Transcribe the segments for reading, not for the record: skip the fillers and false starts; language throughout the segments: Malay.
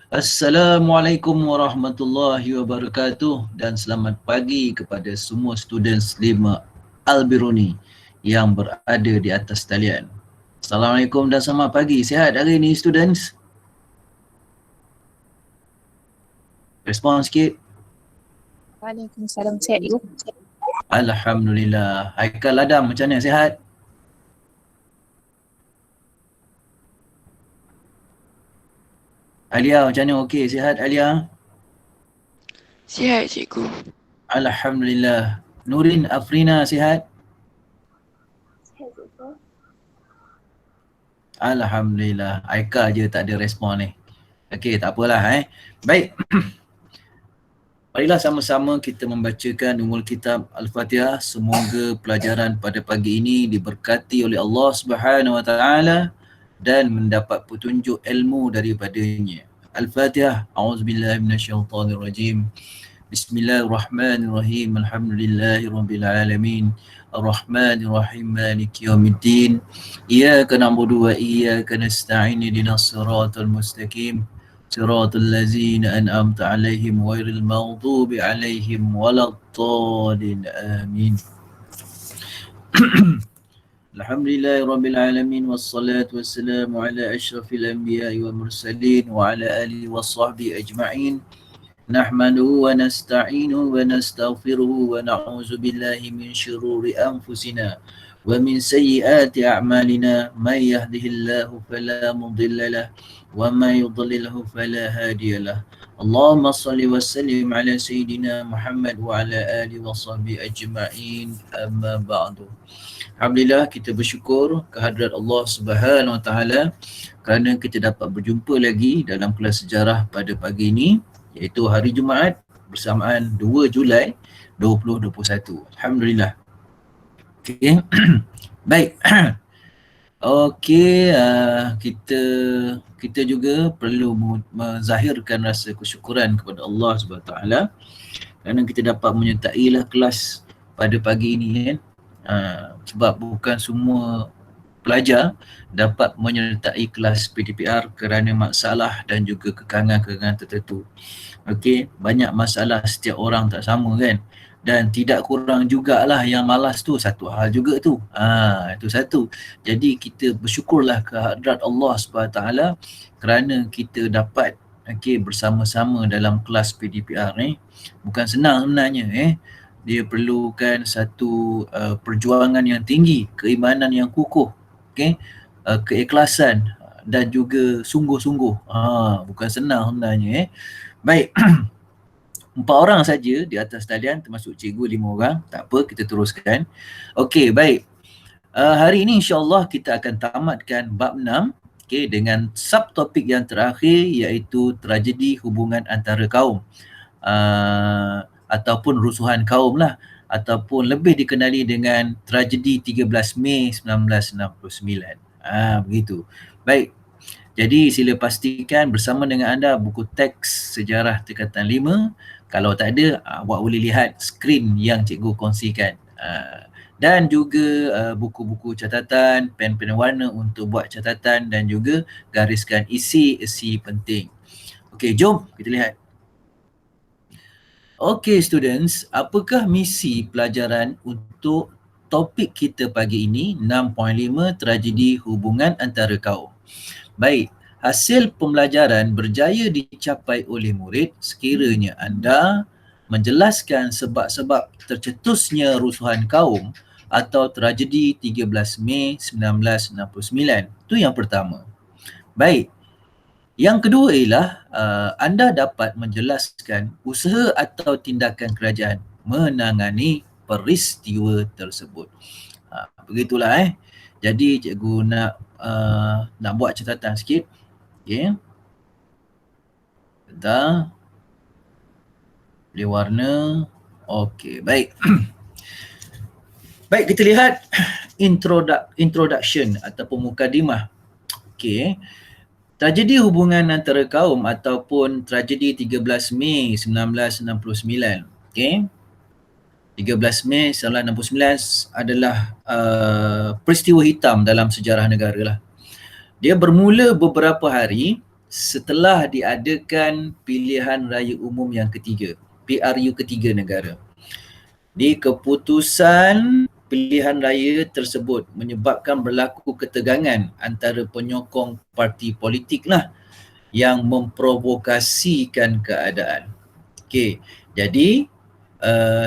Assalamualaikum warahmatullahi wabarakatuh dan selamat pagi kepada semua students 5 Al-Biruni yang berada di atas talian. Assalamualaikum dan selamat pagi. Sihat hari ini students? Respon sikit. Waalaikumsalam, sihat you? Alhamdulillah. Haikal Adam macam mana, sihat? Alia macam mana, okey sihat Alia? Sihat cikgu. Alhamdulillah. Nurin Afrina sihat? Sihat cikgu. Alhamdulillah. Aika je tak ada respon ni. Okey, tak apalah Baik. Marilah sama-sama kita membacakan umul kitab Al-Fatihah. Semoga pelajaran pada pagi ini diberkati oleh Allah Subhanahu Wa Taala dan mendapat petunjuk ilmu daripadanya. Al-Fatihah. A'udzubillahi minasyaitonirrajim. Bismillahirrahmanirrahim. Alhamdulillahirabbil alamin. Ar-Rahmanir-Rahim. Maliki yaumiddin. Iyyaka na'budu wa iyyaka nasta'in. Ihdinas siratal mustaqim. Siratal ladzina an'amta 'alaihim ghairil maghdubi 'alaihim waladdallin. Amin. Alhamdulillahirabbil alamin wassalatu wassalamu ala asyrafil anbiya'i wal mursalin wa ala alihi washabbihi ajma'in. Nahmaduhu wa nasta'inuhu wa nastaghfiruhu wa na'udzu billahi min syururi anfusina wa min sayyiati a'malina. May yahdihillahu fala mudilla lahu wa may yudlilhu fala hadiyalah. Allahumma salli wa sallim ala sayyidina Muhammad wa ala alihi wa sahbihi ajma'in. Amma ba'du. Alhamdulillah, kita bersyukur kehadrat Allah Subhanahu Wa Taala kerana kita dapat berjumpa lagi dalam kelas sejarah pada pagi ini, iaitu hari Jumaat bersamaan 2 Julai 2021. Alhamdulillah. Okey. Baik. Okey, kita juga perlu menzahirkan rasa kesyukuran kepada Allah Subhanahu Wa Taala kerana kita dapat menyertailah kelas pada pagi ini kan. Sebab bukan semua pelajar dapat menyertai kelas PDPR kerana masalah dan juga kekangan-kekangan tertentu. Okey, banyak masalah, setiap orang tak sama kan. Dan tidak kurang jugalah yang malas tu, satu hal juga tu. Itu satu. Jadi kita bersyukurlah kehadrat Allah SWT kerana kita dapat bersama-sama dalam kelas PDPR ni. Bukan senang sebenarnya Dia perlukan satu perjuangan yang tinggi, keimanan yang kukuh, keikhlasan dan juga sungguh-sungguh. Bukan senang sebenarnya Baik. 4 orang saja di atas talian, termasuk cikgu 5 orang. Tak apa, kita teruskan. Okey, baik. Hari ini insya-Allah kita akan tamatkan bab 6 dengan subtopik yang terakhir, iaitu tragedi hubungan antara kaum. Ataupun rusuhan kaum lah, ataupun lebih dikenali dengan tragedi 13 Mei 1969. Begitu. Baik. Jadi sila pastikan bersama dengan anda buku teks sejarah tingkatan 5. Kalau tak ada, awak boleh lihat skrin yang cikgu kongsikan. Dan juga buku-buku catatan, pen-pen warna untuk buat catatan dan juga gariskan isi-isi penting. Okey, jom kita lihat. Okey students, apakah misi pelajaran untuk topik kita pagi ini, 6.5 tragedi hubungan antara kaum? Baik, hasil pembelajaran berjaya dicapai oleh murid sekiranya anda menjelaskan sebab-sebab tercetusnya rusuhan kaum atau tragedi 13 Mei 1969. Itu yang pertama. Baik. Yang kedua ialah anda dapat menjelaskan usaha atau tindakan kerajaan menangani peristiwa tersebut. Begitulah Jadi cikgu nak buat catatan sikit. Okey. Bentar. Pilih warna. Okey, baik. Baik, kita lihat introduction ataupun mukadimah. Okey. Tragedi hubungan antara kaum ataupun tragedi 13 Mei 1969. Okey. 13 Mei 1969 adalah peristiwa hitam dalam sejarah negara lah. Dia bermula beberapa hari setelah diadakan pilihan raya umum yang ketiga, PRU ketiga negara. Di keputusan pilihan raya tersebut menyebabkan berlaku ketegangan antara penyokong parti politik lah yang memprovokasikan keadaan. Okey, jadi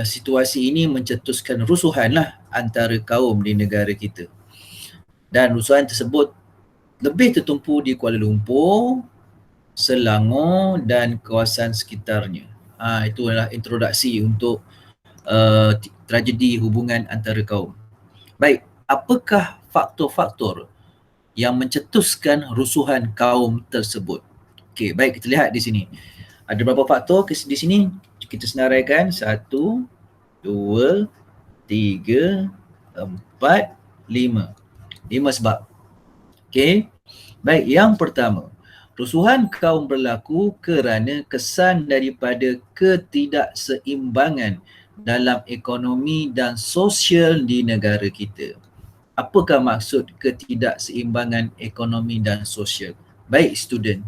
situasi ini mencetuskan rusuhan lah antara kaum di negara kita. Dan rusuhan tersebut lebih tertumpu di Kuala Lumpur, Selangor dan kawasan sekitarnya. Itu adalah introduksi untuk tragedi hubungan antara kaum. Baik, apakah faktor-faktor yang mencetuskan rusuhan kaum tersebut? Okey, baik, kita lihat di sini. Ada beberapa faktor di sini kita senaraikan. 1, 2, 3, 4, 5. 5 sebab. Okey. Baik, yang pertama, rusuhan kaum berlaku kerana kesan daripada ketidakseimbangan dalam ekonomi dan sosial di negara kita. Apakah maksud ketidakseimbangan ekonomi dan sosial? Baik student,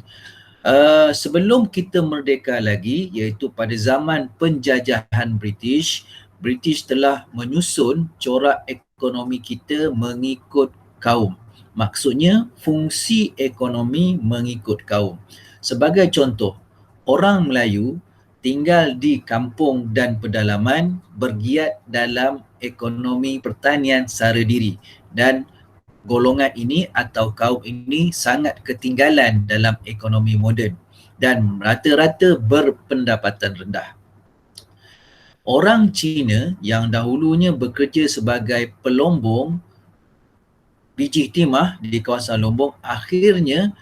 sebelum kita merdeka lagi, iaitu pada zaman penjajahan British telah menyusun corak ekonomi kita mengikut kaum. Maksudnya fungsi ekonomi mengikut kaum. Sebagai contoh, orang Melayu tinggal di kampung dan pedalaman bergiat dalam ekonomi pertanian sara diri, dan golongan ini atau kaum ini sangat ketinggalan dalam ekonomi moden dan rata-rata berpendapatan rendah. Orang Cina yang dahulunya bekerja sebagai pelombong biji timah di kawasan Lombok akhirnya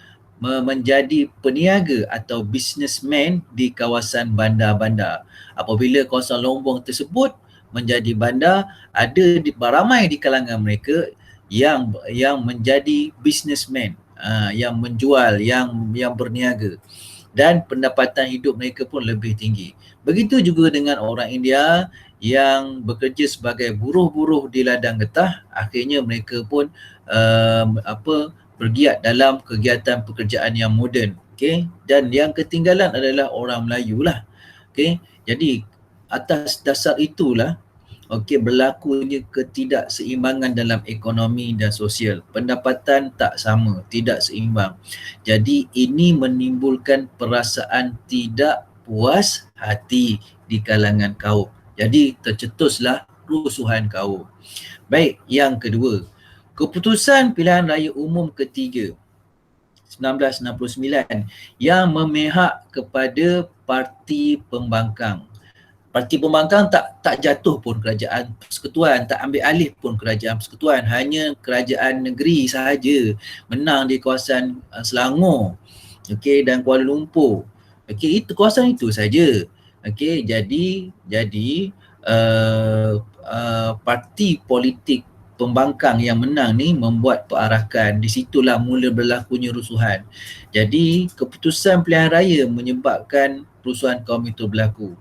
menjadi peniaga atau businessman di kawasan bandar-bandar. Apabila kawasan Lombok tersebut menjadi bandar, ada ramai di kalangan mereka yang menjadi businessman, yang menjual, yang berniaga, dan pendapatan hidup mereka pun lebih tinggi. Begitu juga dengan orang India yang bekerja sebagai buruh-buruh di ladang getah, akhirnya mereka pun bergiat dalam kegiatan pekerjaan yang moden. Okey, dan yang ketinggalan adalah orang Melayu lah. Okey, jadi atas dasar itulah berlakunya ketidakseimbangan dalam ekonomi dan sosial. Pendapatan tak sama, tidak seimbang. Jadi ini menimbulkan perasaan tidak puas hati di kalangan kaum. Jadi tercetuslah rusuhan kaum. Baik, yang kedua, keputusan pilihan raya umum ketiga 1969 yang memihak kepada parti pembangkang. Parti pembangkang tak jatuh pun kerajaan persekutuan, tak ambil alih pun kerajaan persekutuan, hanya kerajaan negeri sahaja menang di kawasan Selangor, okey, dan Kuala Lumpur. Okey, itu kawasan itu saja. Okey, jadi parti politik pembangkang yang menang ni membuat perarakan. Di situlah mula berlakunya rusuhan. Jadi keputusan pilihan raya menyebabkan rusuhan kaum itu berlaku.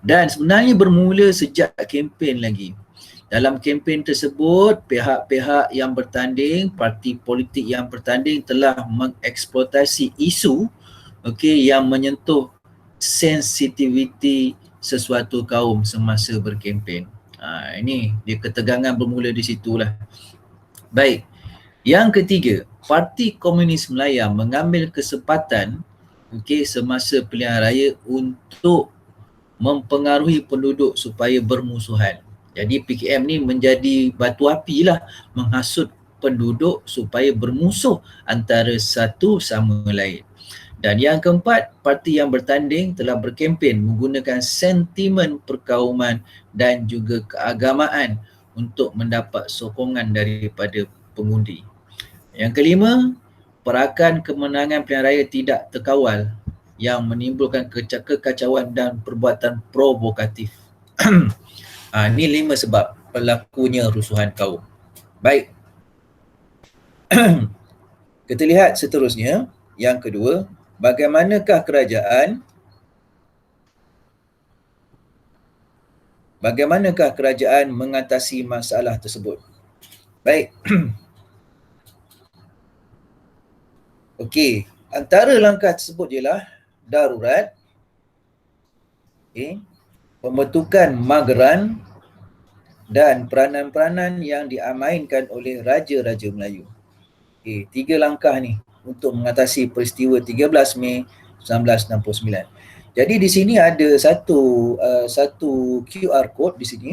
Dan sebenarnya bermula sejak kempen lagi. Dalam kempen tersebut, pihak-pihak yang bertanding, parti politik yang bertanding telah mengeksploitasi isu yang menyentuh sensitiviti sesuatu kaum semasa berkempen. Ini dia ketegangan bermula di situlah. Baik, yang ketiga, Parti Komunis Melaya mengambil kesempatan semasa pilihan raya untuk mempengaruhi penduduk supaya bermusuhan. Jadi PKM ni menjadi batu api lah, menghasut penduduk supaya bermusuh antara satu sama lain. Dan yang keempat, parti yang bertanding telah berkempen menggunakan sentimen perkauman dan juga keagamaan untuk mendapat sokongan daripada pengundi. Yang kelima, perakan kemenangan pilihan raya tidak terkawal yang menimbulkan kekacauan dan perbuatan provokatif. Ini 5 sebab berlakunya rusuhan kaum. Baik. Kita lihat seterusnya, yang kedua, bagaimanakah kerajaan mengatasi masalah tersebut? Baik. Okey, Antara langkah tersebut ialah darurat, pembentukan mageran dan peranan-peranan yang diamainkan oleh Raja-Raja Melayu. 3 langkah ni untuk mengatasi peristiwa 13 Mei 1969. Jadi di sini ada satu QR code di sini.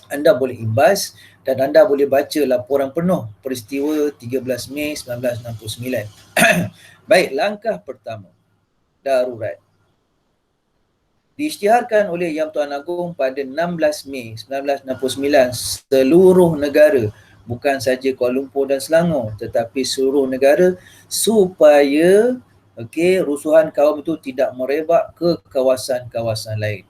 Anda boleh imbas dan anda boleh baca laporan penuh peristiwa 13 Mei 1969. Baik, langkah pertama, darurat. Diisytiharkan oleh Yang Tuan Agong pada 16 Mei 1969, seluruh negara, bukan saja Kuala Lumpur dan Selangor, tetapi seluruh negara, supaya rusuhan kaum itu tidak merebak ke kawasan-kawasan lain.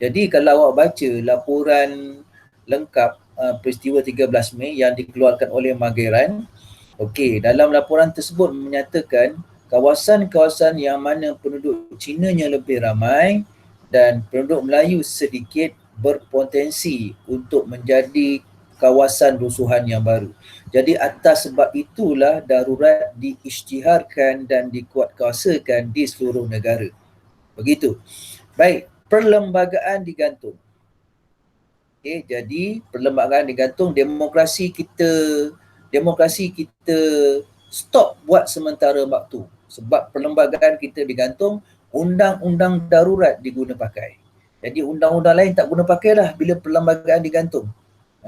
Jadi kalau awak baca laporan lengkap peristiwa 13 Mei yang dikeluarkan oleh Mageran, dalam laporan tersebut menyatakan kawasan-kawasan yang mana penduduk Cinanya lebih ramai dan penduduk Melayu sedikit berpotensi untuk menjadi kawasan rusuhan yang baru. Jadi atas sebab itulah darurat diisytiharkan dan dikuatkuasakan di seluruh negara. Begitu. Baik, perlembagaan digantung. Jadi perlembagaan digantung, demokrasi kita stop buat sementara waktu. Sebab perlembagaan kita digantung, undang-undang darurat diguna pakai. Jadi undang-undang lain tak guna pakai lah bila perlembagaan digantung.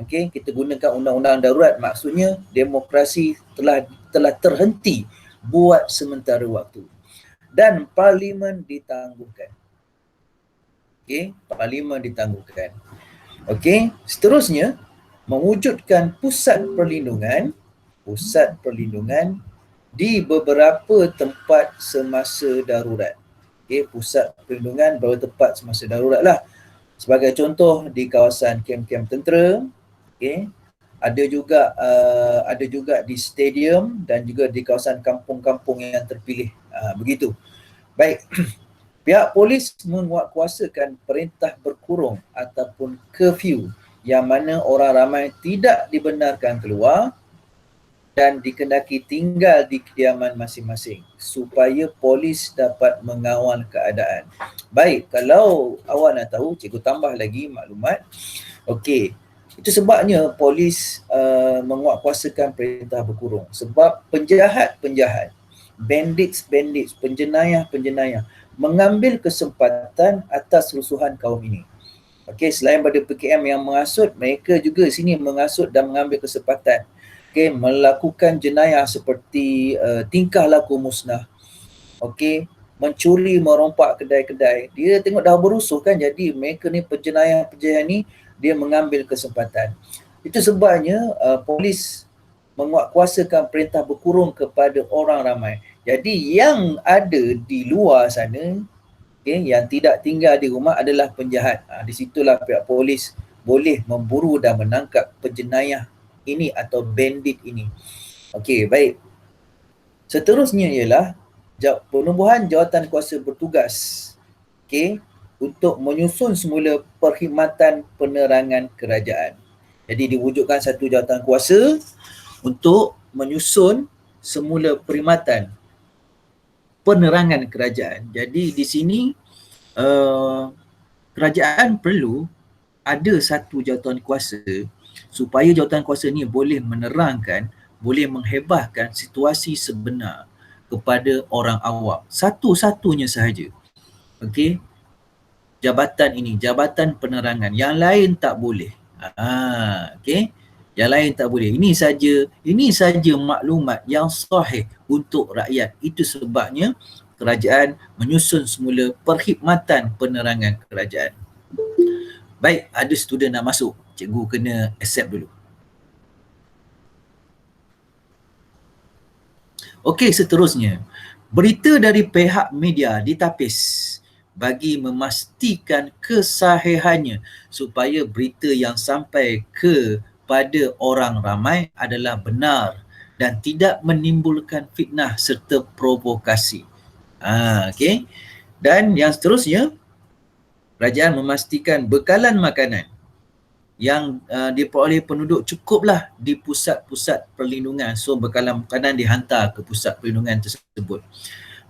Kita gunakan undang-undang darurat, maksudnya demokrasi telah terhenti buat sementara waktu. Dan parlimen ditangguhkan. Parlimen ditangguhkan. Seterusnya, mewujudkan pusat perlindungan di beberapa tempat semasa darurat. Pusat perlindungan beberapa tempat semasa darurat lah. Sebagai contoh, di kawasan kem-kem tentera, ada juga di stadium dan juga di kawasan kampung-kampung yang terpilih. Begitu. Baik. Pihak polis menguatkuasakan perintah berkurung ataupun curfew yang mana orang ramai tidak dibenarkan keluar dan dikendaki tinggal di kediaman masing-masing supaya polis dapat mengawal keadaan. Baik, kalau awak nak tahu, cikgu tambah lagi maklumat. Itu sebabnya polis menguatkuasakan perintah berkurung. Sebab penjahat-penjahat, bandits, penjenayah mengambil kesempatan atas rusuhan kaum ini. Selain pada PKM yang mengasut, mereka juga sini mengasut dan mengambil kesempatan melakukan jenayah seperti tingkah laku musnah, mencuri, merompak kedai-kedai. Dia tengok dah berusuh kan, jadi mereka ni penjenayah ni dia mengambil kesempatan. Itu sebabnya polis menguatkuasakan perintah berkurung kepada orang ramai. Jadi yang ada di luar sana, yang tidak tinggal di rumah adalah penjahat. Di situlah pihak polis boleh memburu dan menangkap penjenayah ini atau bandit ini. Baik. Seterusnya ialah penubuhan jawatan kuasa bertugas. Untuk menyusun semula perkhidmatan penerangan kerajaan. Jadi diwujudkan satu jawatan kuasa untuk menyusun semula perkhidmatan penerangan kerajaan. Jadi di sini kerajaan perlu ada satu jawatan kuasa supaya jawatan kuasa ni boleh menerangkan, boleh menghebahkan situasi sebenar kepada orang awam. Satu-satunya sahaja. Jabatan ini, jabatan penerangan. Yang lain tak boleh. Yang lain tak boleh. Ini saja maklumat yang sahih untuk rakyat. Itu sebabnya kerajaan menyusun semula perkhidmatan penerangan kerajaan. Baik, ada student nak masuk. Cikgu kena accept dulu. Seterusnya. Berita dari pihak media ditapis bagi memastikan kesahihannya supaya berita yang sampai kepada orang ramai adalah benar dan tidak menimbulkan fitnah serta provokasi. Dan yang seterusnya, kerajaan memastikan bekalan makanan yang diperoleh penduduk cukuplah di pusat-pusat perlindungan. So berkalan-kalan dihantar ke pusat perlindungan tersebut.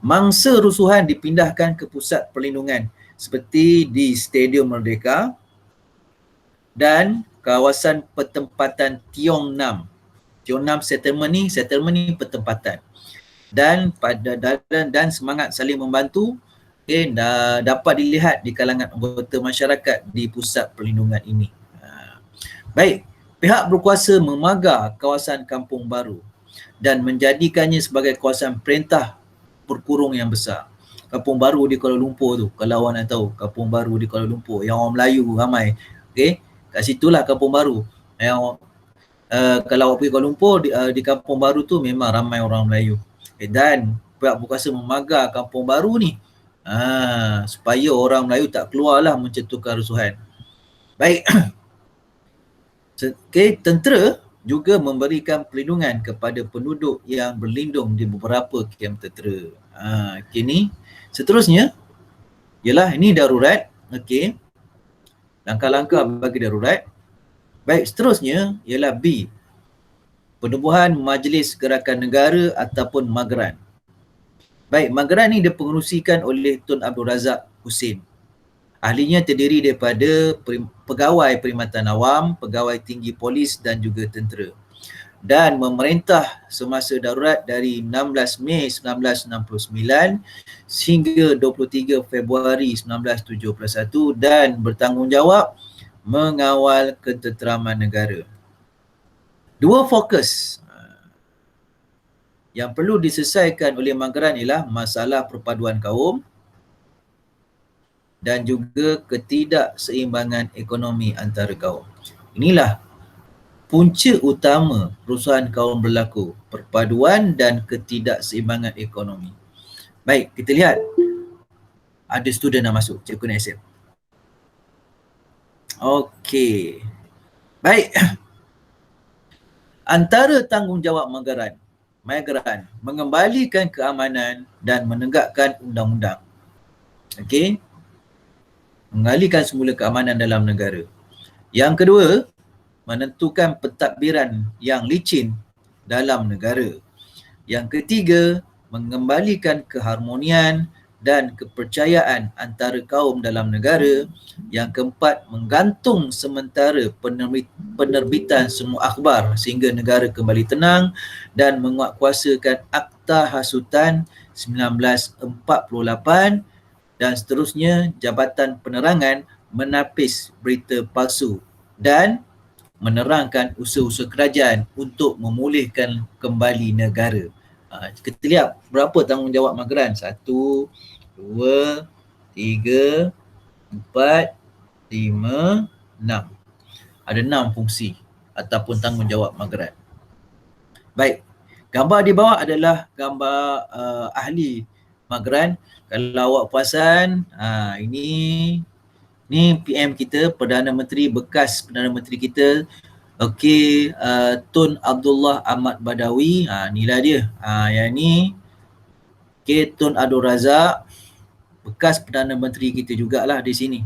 Mangsa rusuhan dipindahkan ke pusat perlindungan seperti di Stadium Merdeka dan kawasan pertempatan Tiong Nam. Tiong Nam settlement ni pertempatan. Dan dan semangat saling membantu dapat dilihat di kalangan anggota masyarakat di pusat perlindungan ini. Baik, pihak berkuasa memagar kawasan Kampung Baru dan menjadikannya sebagai kawasan perintah perkurung yang besar. Kampung Baru di Kuala Lumpur tu, kalau awak nak tahu, Kampung Baru di Kuala Lumpur yang orang Melayu ramai. Okey, kat situlah Kampung Baru. Yang kalau awak pergi Kuala Lumpur di Kampung Baru tu memang ramai orang Melayu. Dan pihak berkuasa memagar Kampung Baru ni supaya orang Melayu tak keluarlah mencetuskan rusuhan. Baik. Tentera juga memberikan perlindungan kepada penduduk yang berlindung di beberapa kem tentera. Ni seterusnya ialah ini darurat. Okey. Langkah-langkah bagi darurat. Baik, seterusnya ialah B. Penubuhan Majlis Gerakan Negara ataupun Mageran. Baik, Mageran ni dipengerusikan oleh Tun Abdul Razak Husin. Ahlinya terdiri daripada pegawai perkhidmatan awam, pegawai tinggi polis dan juga tentera. Dan memerintah semasa darurat dari 16 Mei 1969 hingga 23 Februari 1971 dan bertanggungjawab mengawal ketenteraman negara. Dua fokus yang perlu diselesaikan oleh Mageran ialah masalah perpaduan kaum dan juga ketidakseimbangan ekonomi antara kaum. Inilah punca utama perusahaan kaum berlaku, perpaduan dan ketidakseimbangan ekonomi. Baik, kita lihat. Ada student dah masuk, Cikgu Nasir. Okey. Baik. Antara tanggungjawab Mageran mengembalikan keamanan dan menegakkan undang-undang. Okey. Mengalihkan semula keamanan dalam negara. Yang kedua, menentukan pentadbiran yang licin dalam negara. Yang ketiga, mengembalikan keharmonian dan kepercayaan antara kaum dalam negara. Yang keempat, menggantung sementara penerbitan semua akhbar sehingga negara kembali tenang dan menguatkuasakan Akta Hasutan 1948 dan seterusnya Jabatan Penerangan menapis berita palsu dan menerangkan usaha-usaha kerajaan untuk memulihkan kembali negara. Kita lihat berapa tanggungjawab Mageran. 1, 2, 3, 4, 5, 6. Ada 6 fungsi ataupun tanggungjawab Mageran. Baik, gambar di bawah adalah gambar ahli Mageran. Kalau awak perasan, ini PM kita, Perdana Menteri, bekas Perdana Menteri kita. Okey, Tun Abdullah Ahmad Badawi. Inilah dia. Yang ni, okey, Tun Abdul Razak, bekas Perdana Menteri kita jugalah di sini.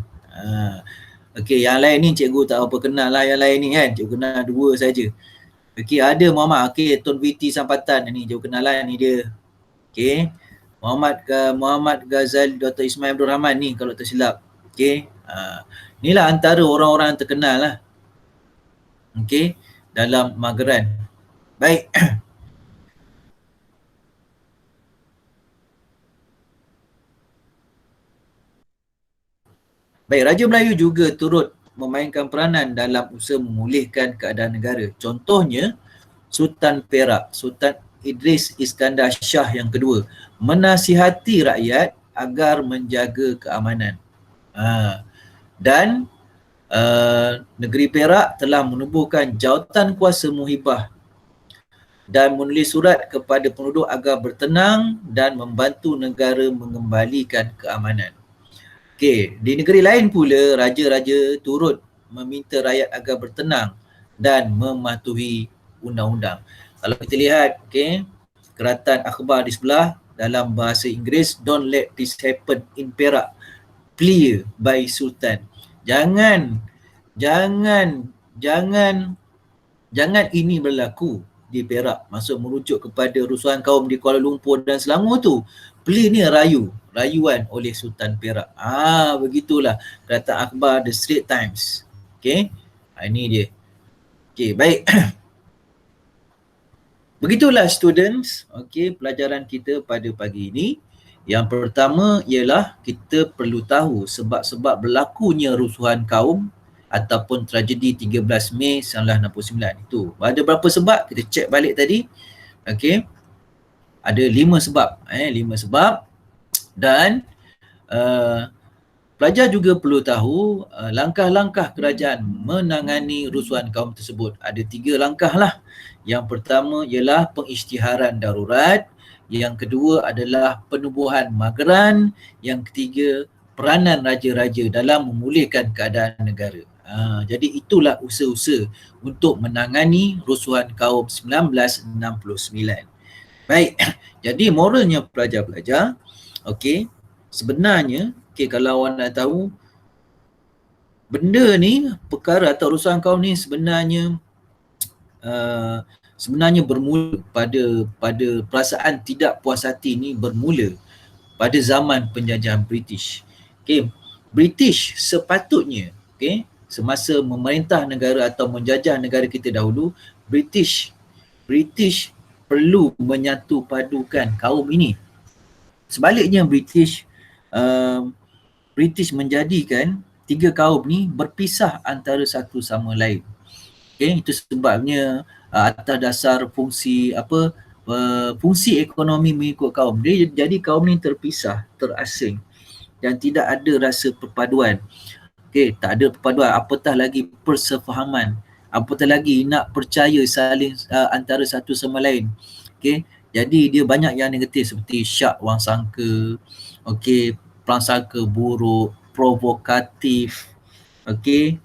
Okey, yang lain ni cikgu tak apa kenal lah yang lain ni kan. Cikgu kenal 2 saja. Okey, ada Muhammad. Okey, Tun VT Sampatan ni cikgu kenal lah, ni dia. Okey. Muhammad Ghazali Dr. Ismail Abdul Rahman ni kalau tak silap. Okey. Inilah antara orang-orang yang terkenal lah. Okey, dalam Mageran. Baik. Baik, Raja Melayu juga turut memainkan peranan dalam usaha memulihkan keadaan negara. Contohnya, Sultan Perak, Sultan Idris Iskandar Shah yang kedua, menasihati rakyat agar menjaga keamanan. Dan negeri Perak telah menubuhkan jawatan kuasa muhibah dan menulis surat kepada penduduk agar bertenang dan membantu negara mengembalikan keamanan. Okey, di negeri lain pula raja-raja turut meminta rakyat agar bertenang dan mematuhi undang-undang. Kalau kita lihat, okey, keratan akhbar di sebelah dalam bahasa Inggeris, don't let this happen in Perak, plea by Sultan. Jangan jangan ini berlaku di Perak, maksud merujuk kepada rusuhan kaum di Kuala Lumpur dan Selangor tu. Play ni rayuan oleh Sultan Perak. Begitulah kata akhbar The Straits Times. Okey, ini dia. Okey, baik. Begitulah students, okey, pelajaran kita pada pagi ini. Yang pertama ialah kita perlu tahu sebab-sebab berlakunya rusuhan kaum ataupun tragedi 13 Mei 1969 itu. Ada berapa sebab? Kita cek balik tadi. Okey. Ada 5 sebab, 5 sebab, dan pelajar juga perlu tahu langkah-langkah kerajaan menangani rusuhan kaum tersebut. Ada 3 langkah lah. Yang pertama ialah pengisytiharan darurat, yang kedua adalah penubuhan mageran, yang ketiga peranan raja-raja dalam memulihkan keadaan negara. Jadi itulah usaha-usaha untuk menangani rusuhan kaum 1969. Baik, jadi moralnya pelajar-pelajar, okey, sebenarnya, okey, kalau awak nak tahu, benda ni, perkara atau rusuhan kaum ni sebenarnya bermula pada perasaan tidak puas hati ni bermula pada zaman penjajahan British. Okey, British sepatutnya, okey, semasa memerintah negara atau menjajah negara kita dahulu, British perlu menyatu padukan kaum ini. Sebaliknya British menjadikan 3 kaum ni berpisah antara satu sama lain. Okey, itu sebabnya atas dasar fungsi fungsi ekonomi mengikut kaum. Jadi kaum ni terpisah, terasing dan tidak ada rasa perpaduan. Okey, tak ada perpaduan, apatah lagi persefahaman, apatah lagi nak percaya saling antara satu sama lain. Okey, jadi dia banyak yang negatif seperti syak wang sangka, okey, prasangka buruk, provokatif, okey,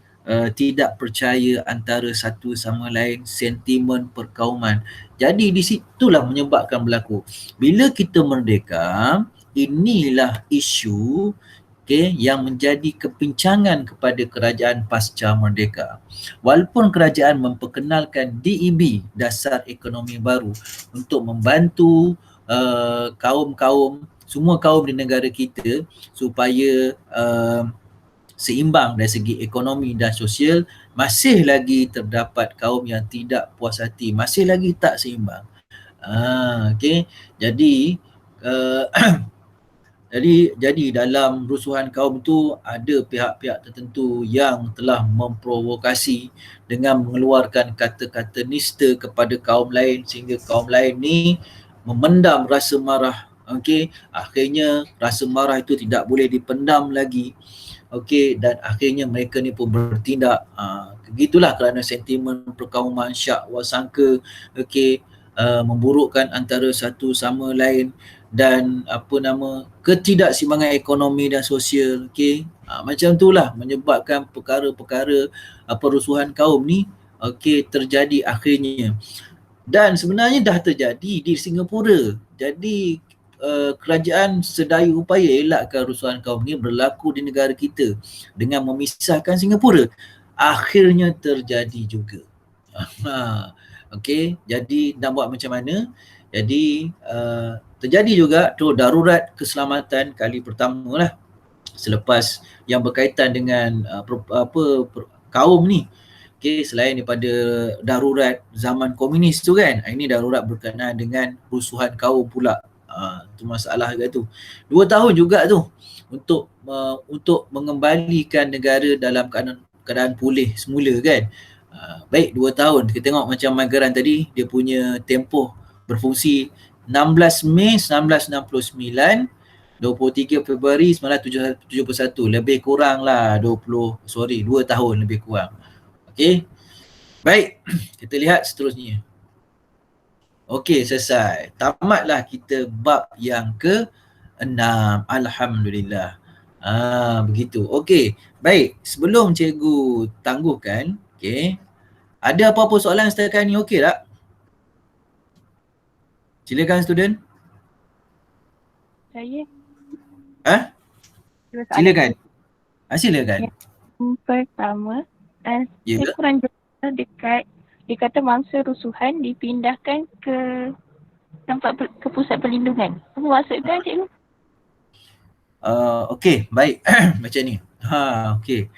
tidak percaya antara satu sama lain, sentimen perkauman. Jadi di situlah menyebabkan berlaku. Bila kita merdeka, inilah isu, okey, yang menjadi kepincangan kepada kerajaan pasca merdeka. Walaupun kerajaan memperkenalkan DEB, Dasar Ekonomi Baru, untuk membantu kaum-kaum, semua kaum di negara kita supaya seimbang dari segi ekonomi dan sosial, masih lagi terdapat kaum yang tidak puas hati, masih lagi tak seimbang. Okey, jadi jadi dalam rusuhan kaum tu ada pihak-pihak tertentu yang telah memprovokasi dengan mengeluarkan kata-kata nista kepada kaum lain sehingga kaum lain ni memendam rasa marah. Okey, akhirnya rasa marah itu tidak boleh dipendam lagi. Okey, dan akhirnya mereka ni pun bertindak. Begitulah kerana sentimen perkauman, syak wasangka, okey, memburukkan antara satu sama lain dan ketidakseimbangan ekonomi dan sosial. Okey, macam itulah menyebabkan perkara-perkara perusuhan kaum ni okey terjadi akhirnya. Dan sebenarnya dah terjadi di Singapura. Jadi kerajaan sedaya upaya elakkan rusuhan kaum ni berlaku di negara kita dengan memisahkan Singapura. Akhirnya terjadi juga. Okey, jadi nak buat macam mana? Jadi terjadi juga tu darurat keselamatan kali pertama lah selepas yang berkaitan dengan kaum ni. Okey, selain daripada darurat zaman komunis tu kan, ini darurat berkenaan dengan rusuhan kaum pula. Itu masalah juga tu. 2 tahun juga tu untuk mengembalikan negara dalam keadaan pulih semula kan. Baik, 2 tahun. Kita tengok macam Mageran tadi, dia punya tempoh berfungsi 16 Mei 1969, 23 Februari 1971. Lebih kurang lah 2 tahun lebih kurang. Okey. Baik, kita lihat seterusnya. Okey, selesai. Tamatlah kita bab yang ke-6. Alhamdulillah. Begitu. Okey. Baik, sebelum cikgu tangguhkan, okey. Ada apa-apa soalan setakat ni okey tak? Silakan student. Saya. Silakan. Silakan. Yang pertama, Ya. saya kurang dekat, dia kata mangsa rusuhan dipindahkan ke ke pusat perlindungan. Apa maksudnya cikgu? Okey, baik. Macam ni. Okey.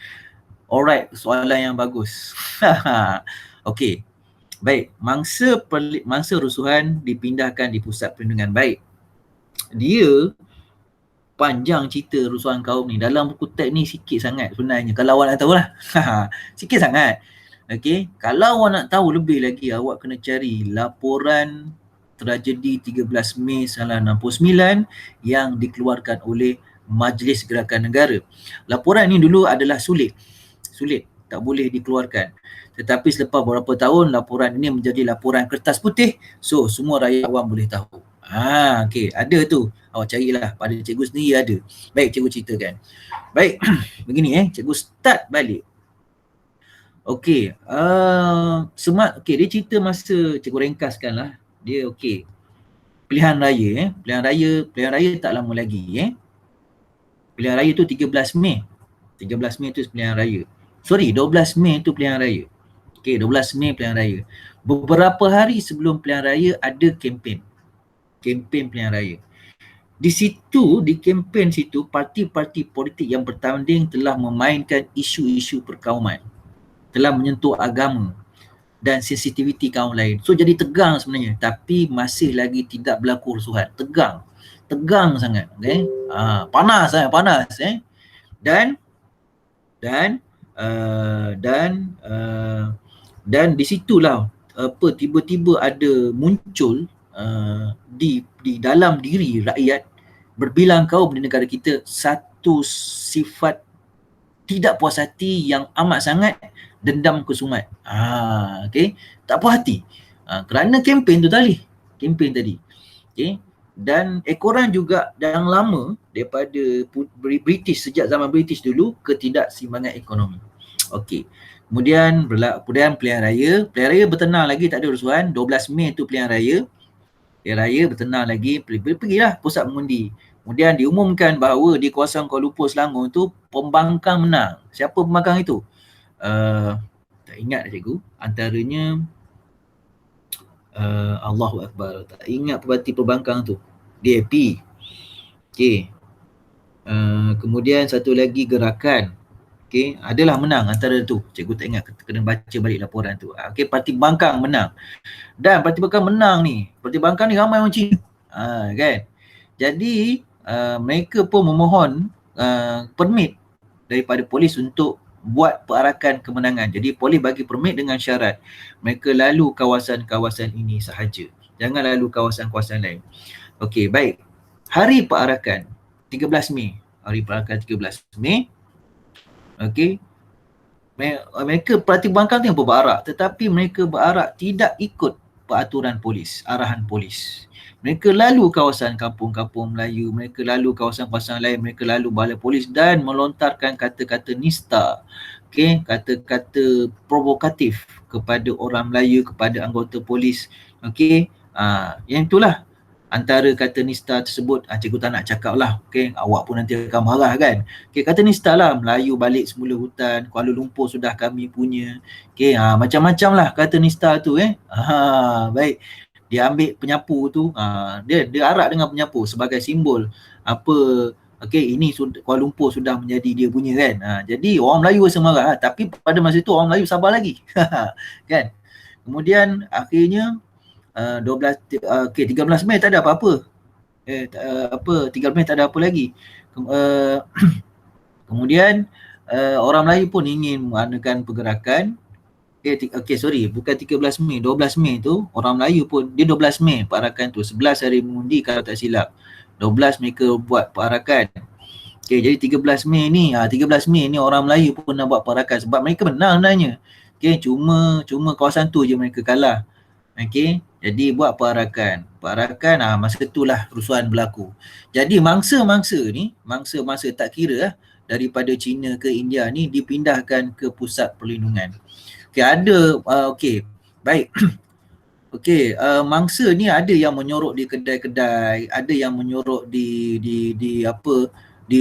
Alright, soalan yang bagus. Okey. Baik, mangsa rusuhan dipindahkan di pusat perlindungan. Baik. Dia panjang cerita rusuhan kaum ni. Dalam buku teks ni sikit sangat sebenarnya. Kalau awak nak tahu lah. Sikit sangat. Okey, kalau awak nak tahu lebih lagi, awak kena cari laporan tragedi 13 Mei 1969 yang dikeluarkan oleh Majlis Gerakan Negara. Laporan ni dulu adalah sulit, tak boleh dikeluarkan. Tetapi selepas beberapa tahun, laporan ini menjadi laporan kertas putih, so semua rakyat awam boleh tahu. Okey, ada tu. Awak carilah, pada cikgu sendiri ada. Baik, cikgu ceritakan. Baik, begini cikgu start balik. Okey, okey, dia cerita masa, cikgu ringkaskan lah. Dia okey. Pilihan raya pilihan raya tak lama lagi Pilihan raya tu 13 Mei. 13 Mei tu pilihan raya. Sorry, 12 Mei tu pilihan raya. Okey, 12 Mei pilihan raya. Beberapa hari sebelum pilihan raya ada kempen. Kempen pilihan raya. Di situ, di kempen situ, parti-parti politik yang bertanding telah memainkan isu-isu perkauman. Telah menyentuh agama dan sensitiviti kaum lain. So jadi tegang sebenarnya, tapi masih lagi tidak berlaku rusuhan. Tegang sangat, okey. Panas dan di situlah tiba-tiba ada muncul di dalam diri rakyat berbilang kaum di negara kita satu sifat tidak puas hati yang amat sangat, dendam kesumat. Okey, tak puas hati. Kerana kempen tadi. Okey. Dan ekoran juga yang lama daripada British, sejak zaman British dulu, ketidakseimbangan ekonomi. Okey. Kemudian pilihan raya bertenang lagi, tak ada rusuhan. 12 Mei tu pilihan raya. Pilihan raya bertenang lagi, pergilah pusat mengundi. Kemudian diumumkan bahawa di kawasan Kuala Lumpur, Selangor tu pembangkang menang. Siapa pembangkang itu? Tak ingat cikgu. Antaranya Allahu Akbar. Tak ingat parti pembangkang tu. DAP. Okey. Kemudian satu lagi gerakan. Okey, adalah menang antara tu. Cikgu tak ingat, kena baca balik laporan tu. Okey, parti pembangkang menang. Dan parti pembangkang menang ni, parti pembangkang ni ramai orang Cina. Kan? Jadi mereka pun memohon permit daripada polis untuk buat perarakan kemenangan. Jadi polis bagi permit dengan syarat mereka lalu kawasan-kawasan ini sahaja. Jangan lalu kawasan-kawasan lain. Okey, baik. Hari perarakan 13 Mei. Hari perarakan 13 Mei. Okey. Mereka parti pembangkang tu berarak, tetapi mereka berarak tidak ikut peraturan polis, arahan polis. Mereka lalu kawasan kampung-kampung Melayu, mereka lalu kawasan-kawasan lain, mereka lalu balai polis dan melontarkan kata-kata nista. Okey, kata-kata provokatif kepada orang Melayu, kepada anggota polis. Okey, yang itulah antara kata nista tersebut. Cikgu tak nak cakap lah, okay? Awak pun nanti akan marah kan. Okay, kata nista lah, Melayu balik semula hutan, Kuala Lumpur sudah kami punya. Okay, macam-macam lah kata nista tu. Baik, dia ambil penyapu tu, dia arak dengan penyapu sebagai simbol apa, okay, ini Kuala Lumpur sudah menjadi dia punya kan. Jadi orang Melayu rasa marah, tapi pada masa itu orang Melayu sabar lagi. Kan. Kemudian akhirnya 13 Mei tak ada apa-apa. 13 Mei tak ada apa lagi. Kemudian orang Melayu pun ingin mengadakan pergerakan. Bukan 13 Mei, 12 Mei tu orang Melayu pun, dia 12 Mei perarakan tu, 11 hari mengundi kalau tak silap. 12 mereka buat perarakan. Okey, jadi 13 Mei ni, 13 Mei ni orang Melayu pun nak buat perarakan sebab mereka menang sebenarnya. Okey, cuma kawasan tu je mereka kalah. Okey, jadi buat perarakan. Masa itulah rusuhan berlaku. Jadi mangsa-mangsa tak kira lah, daripada China ke India ni dipindahkan ke pusat perlindungan. Okey, ada baik. Okey, mangsa ni ada yang menyorok di kedai-kedai, ada yang menyorok di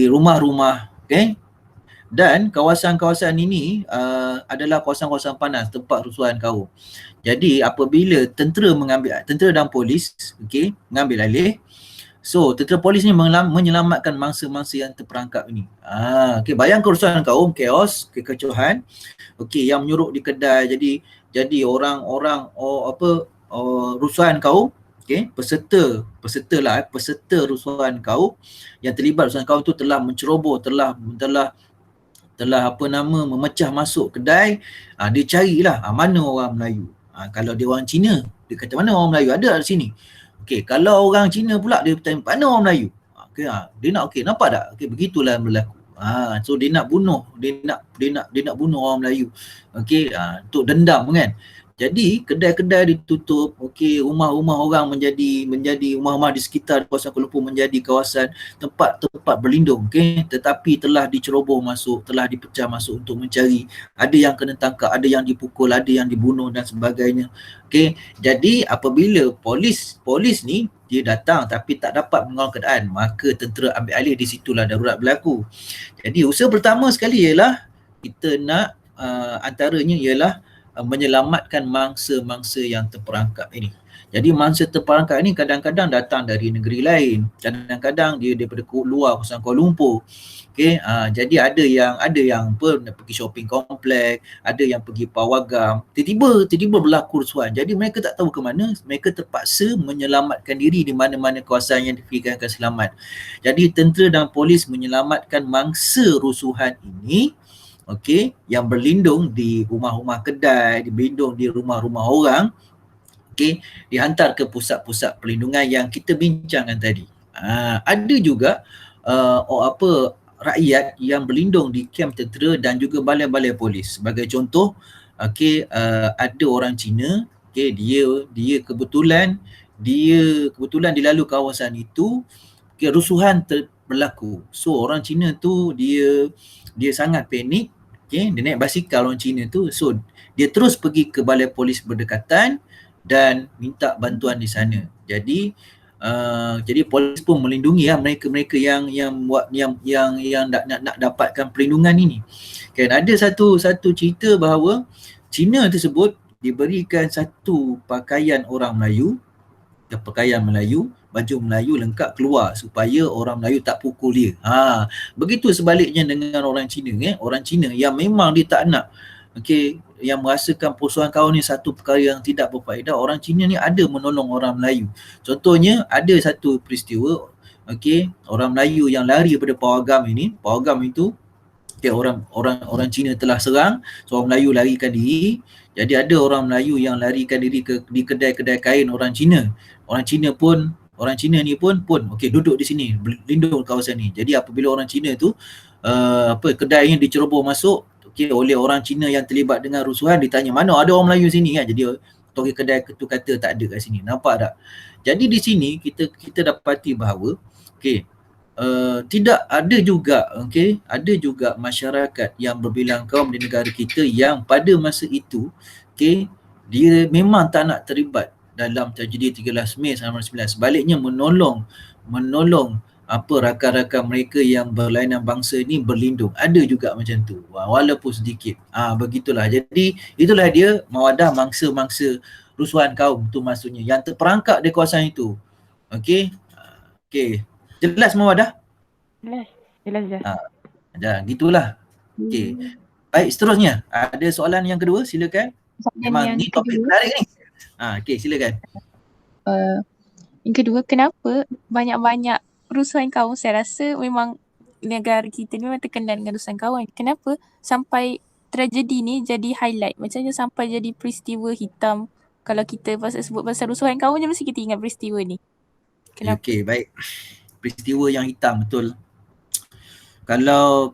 rumah-rumah, okey? Dan kawasan-kawasan ini adalah kawasan-kawasan panas, tempat rusuhan kaum. Jadi apabila tentera dan polis mengambil alih, so tentera polis ni menyelamatkan mangsa-mangsa yang terperangkap ini. Bayang kerusuhan kaum, chaos, kekecohan, yang menyuruk di kedai, jadi orang-orang rusuhan kaum, peserta rusuhan kaum yang terlibat rusuhan kaum tu telah menceroboh, telah memecah masuk kedai. Dia carilah mana orang Melayu. Kalau dia orang Cina, dia kata mana orang Melayu, ada di sini. Kalau orang Cina pula, dia tanya mana orang Melayu. Dia nak nampak tak? Begitulah yang berlaku. So dia nak bunuh, dia nak bunuh orang Melayu. Untuk dendam kan. Jadi kedai-kedai ditutup, rumah-rumah orang menjadi rumah-rumah di sekitar kawasan Kuala Lumpur menjadi kawasan tempat berlindung, tetapi telah diceroboh masuk, telah dipecah masuk untuk mencari. Ada yang kena tangkap, ada yang dipukul, ada yang dibunuh dan sebagainya. Jadi apabila polis ni dia datang tapi tak dapat mengawal keadaan, maka tentera ambil alih, di situlah darurat berlaku. Jadi usaha pertama sekali ialah kita nak antaranya ialah menyelamatkan mangsa-mangsa yang terperangkap ini. Jadi mangsa terperangkap ini kadang-kadang datang dari negeri lain, kadang-kadang dia daripada luar kawasan Kuala Lumpur. Jadi ada yang pergi shopping kompleks, ada yang pergi pawagam, tiba-tiba berlaku kerusuhan. Jadi mereka tak tahu ke mana, mereka terpaksa menyelamatkan diri di mana-mana kawasan yang difikirkan selamat. Jadi tentera dan polis menyelamatkan mangsa rusuhan ini, yang berlindung di rumah-rumah kedai, berlindung di rumah-rumah orang, dihantar ke pusat-pusat perlindungan yang kita bincangkan tadi. Ada juga rakyat yang berlindung di kem tentera dan juga balai-balai polis. Sebagai contoh, ada orang Cina, dia kebetulan dilalu kawasan itu, rusuhan berlaku. So orang Cina tu dia sangat panik. Dia naik basikal orang Cina tu. So dia terus pergi ke balai polis berdekatan dan minta bantuan di sana. Jadi polis pun melindungi mereka-mereka yang nak dapatkan perlindungan ini. Ada satu cerita bahawa Cina tersebut diberikan satu pakaian orang Melayu, baju Melayu lengkap keluar supaya orang Melayu tak pukul dia. Begitu sebaliknya dengan orang Cina. Orang Cina yang memang dia tak nak, yang merasakan perusuhan kaum ni satu perkara yang tidak berfaedah, orang Cina ni ada menolong orang Melayu. Contohnya ada satu peristiwa, orang Melayu yang lari daripada pawagam ini, pawagam itu orang Cina telah serang, so orang Melayu larikan diri. Jadi ada orang Melayu yang larikan diri di kedai-kedai kain orang Cina. Orang Cina ni pun duduk di sini, berlindung kawasan ni. Jadi apabila orang Cina tu kedainya diceroboh masuk oleh orang Cina yang terlibat dengan rusuhan, ditanya mana ada orang Melayu sini kan. Jadi tokoh kedai tu kata tak ada kat sini. Nampak tak? Jadi di sini kita dapati bahawa tidak ada juga ada juga masyarakat yang berbilang kaum di negara kita yang pada masa itu dia memang tak nak terlibat dalam tragedi 13 Mei 1999. Sebaliknya menolong rakan-rakan mereka yang berlainan bangsa ni berlindung. Ada juga macam tu, walaupun sedikit. Begitulah. Jadi itulah dia mawadah mangsa-mangsa rusuhan kaum tu, maksudnya yang terperangkap di kawasan itu. Jelas mawadah? Jelas. Gitulah. Baik, seterusnya ada soalan yang kedua, silakan. Memang ni topik menarik ni. Silakan. Yang kedua, kenapa banyak-banyak rusuhan kaum? Saya rasa memang negara kita ni memang terkenal dengan rusuhan kaum. Kenapa sampai tragedi ni jadi highlight? Macamnya sampai jadi peristiwa hitam. Kalau kita sebut pasal rusuhan kaum je, mesti kita ingat peristiwa ni. Kenapa? Baik. Peristiwa yang hitam, betul. Kalau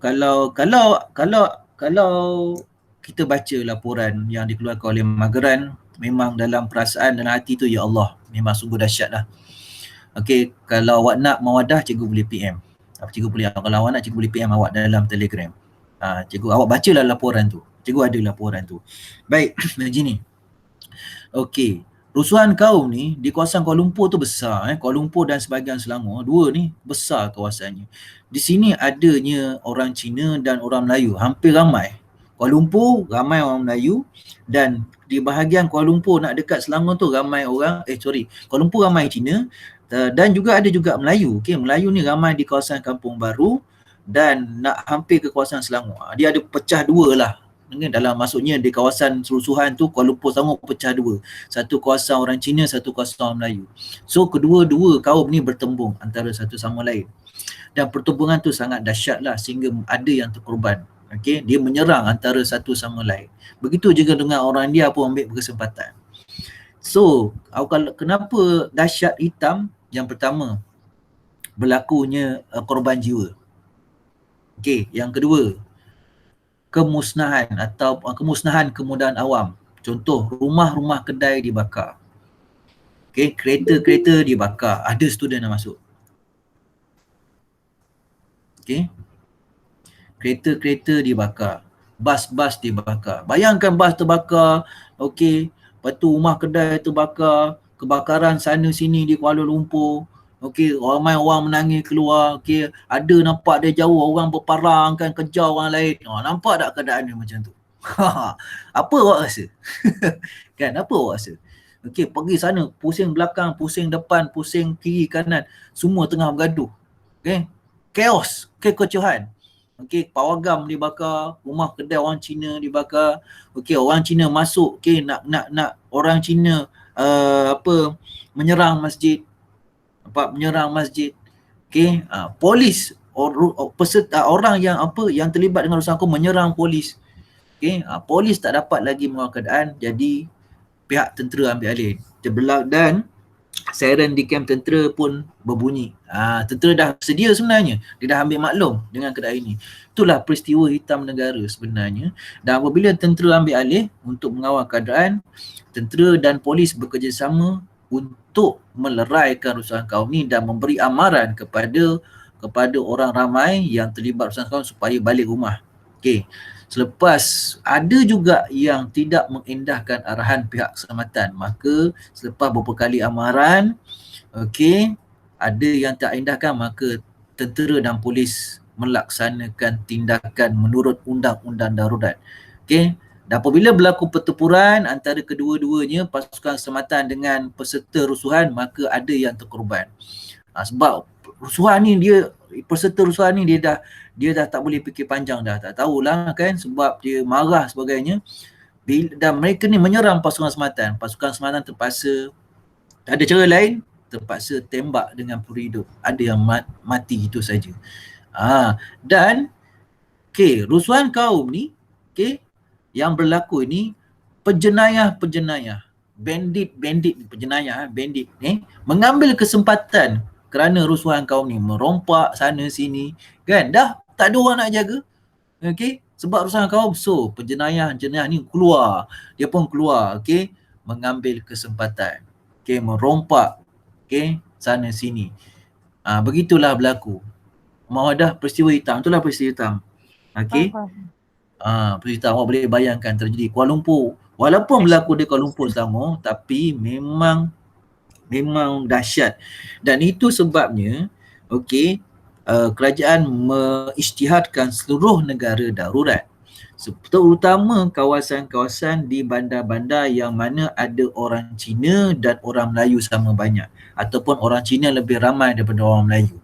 kita baca laporan yang dikeluarkan oleh Magaran, memang dalam perasaan dan hati tu, ya Allah, memang sungguh dahsyat lah. Kalau awak nak mawadah, cikgu boleh PM. Cikgu boleh, kalau awak nak, cikgu boleh PM awak dalam Telegram. Cikgu, awak bacalah laporan tu. Cikgu ada laporan tu. Baik, begini. rusuhan kaum ni di kawasan Kuala Lumpur tu besar. Kuala Lumpur dan sebahagian Selangor, dua ni besar kawasannya. Di sini adanya orang Cina dan orang Melayu, hampir ramai. Kuala Lumpur ramai orang Melayu, dan di bahagian Kuala Lumpur nak dekat Selangor tu ramai orang, Kuala Lumpur ramai Cina, dan juga ada juga Melayu. Okey, Melayu ni ramai di kawasan Kampung Baru dan nak hampir ke kawasan Selangor. Dia ada pecah dua lah. Dalam maksudnya di kawasan Serusuhan tu Kuala Lumpur Selangor pecah dua. Satu kawasan orang Cina, satu kawasan orang Melayu. So kedua-dua kaum ni bertembung antara satu sama lain. Dan pertembungan tu sangat dahsyat lah sehingga ada yang terkorban. Okey, dia menyerang antara satu sama lain. Begitu juga dengan orang India pun ambil kesempatan. So, kenapa dahsyat hitam? Yang pertama, berlakunya korban jiwa. Okey, yang kedua, kemusnahan atau kemusnahan kemudahan awam. Contoh, rumah-rumah kedai dibakar. Okey, kereta-kereta dibakar. Ada student yang masuk. Okey. Kereta-kereta dibakar. Bas-bas dibakar. Bayangkan bas terbakar, okey, lepas tu rumah kedai terbakar, kebakaran sana sini di Kuala Lumpur. Okey, ramai orang menangis keluar. Okey, ada nampak dia jauh orang berparang kan, kejar orang lain. Nampak tak keadaan dia macam tu? Apa awak rasa? Kan, apa awak rasa? Okey, pergi sana, pusing belakang, pusing depan, pusing kiri kanan, semua tengah bergaduh. Okey, chaos, kekecohan. Okey, pawagam dibakar, rumah kedai orang Cina dibakar. Okey, orang Cina masuk, okey, nak orang Cina menyerang masjid. Menyerang masjid. Okey, polis peserta orang yang terlibat dengan urusan hukum menyerang polis. Okey, polis tak dapat lagi mengawal keadaan, jadi pihak tentera ambil alih. Dan siren di kem tentera pun berbunyi. Tentera dah sedia sebenarnya. Dia dah ambil maklum dengan keadaan ini. Itulah peristiwa hitam negara sebenarnya. Dan apabila tentera ambil alih untuk mengawal keadaan, tentera dan polis bekerjasama untuk meleraikan rusuhan kaum ni dan memberi amaran kepada orang ramai yang terlibat rusuhan kaum supaya balik rumah. Okey. Selepas ada juga yang tidak mengindahkan arahan pihak keselamatan, maka selepas beberapa kali amaran, okey, ada yang tak indahkan, maka tentera dan polis melaksanakan tindakan menurut undang-undang darurat. Okey. Dan apabila berlaku pertempuran antara kedua-duanya, pasukan keselamatan dengan peserta rusuhan, maka ada yang terkorban. Sebab rusuhan ni peserta rusuhan ni dia dah tak boleh fikir panjang dah, tak tahulah kan, sebab dia marah sebagainya. Dan mereka ni menyerang pasukan keselamatan. Pasukan keselamatan terpaksa, tak ada cara lain, terpaksa tembak dengan peluru hidup. Ada yang mati itu saja. Dan okey, rusuhan kaum ni, okey, yang berlaku ini penjenayah-penjenayah, bandit ni mengambil kesempatan kerana rusuhan kaum ni, merompak sana sini kan, dah tak ada orang nak jaga. Okey, sebab rusuhan kaum, so penjenayah ni keluar, dia pun keluar, okey, mengambil kesempatan, okey, merompak, okey, sana sini. Begitulah berlaku. Mau dah peristiwa hitam, itulah peristiwa hitam. Okey. Peristiwa awak boleh bayangkan terjadi Kuala Lumpur. Walaupun berlaku di Kuala Lumpur Selangor, tapi memang dahsyat. Dan itu sebabnya, okey, kerajaan mengisytiharkan seluruh negara darurat. Terutama kawasan-kawasan di bandar-bandar yang mana ada orang Cina dan orang Melayu sama banyak, ataupun orang Cina lebih ramai daripada orang Melayu.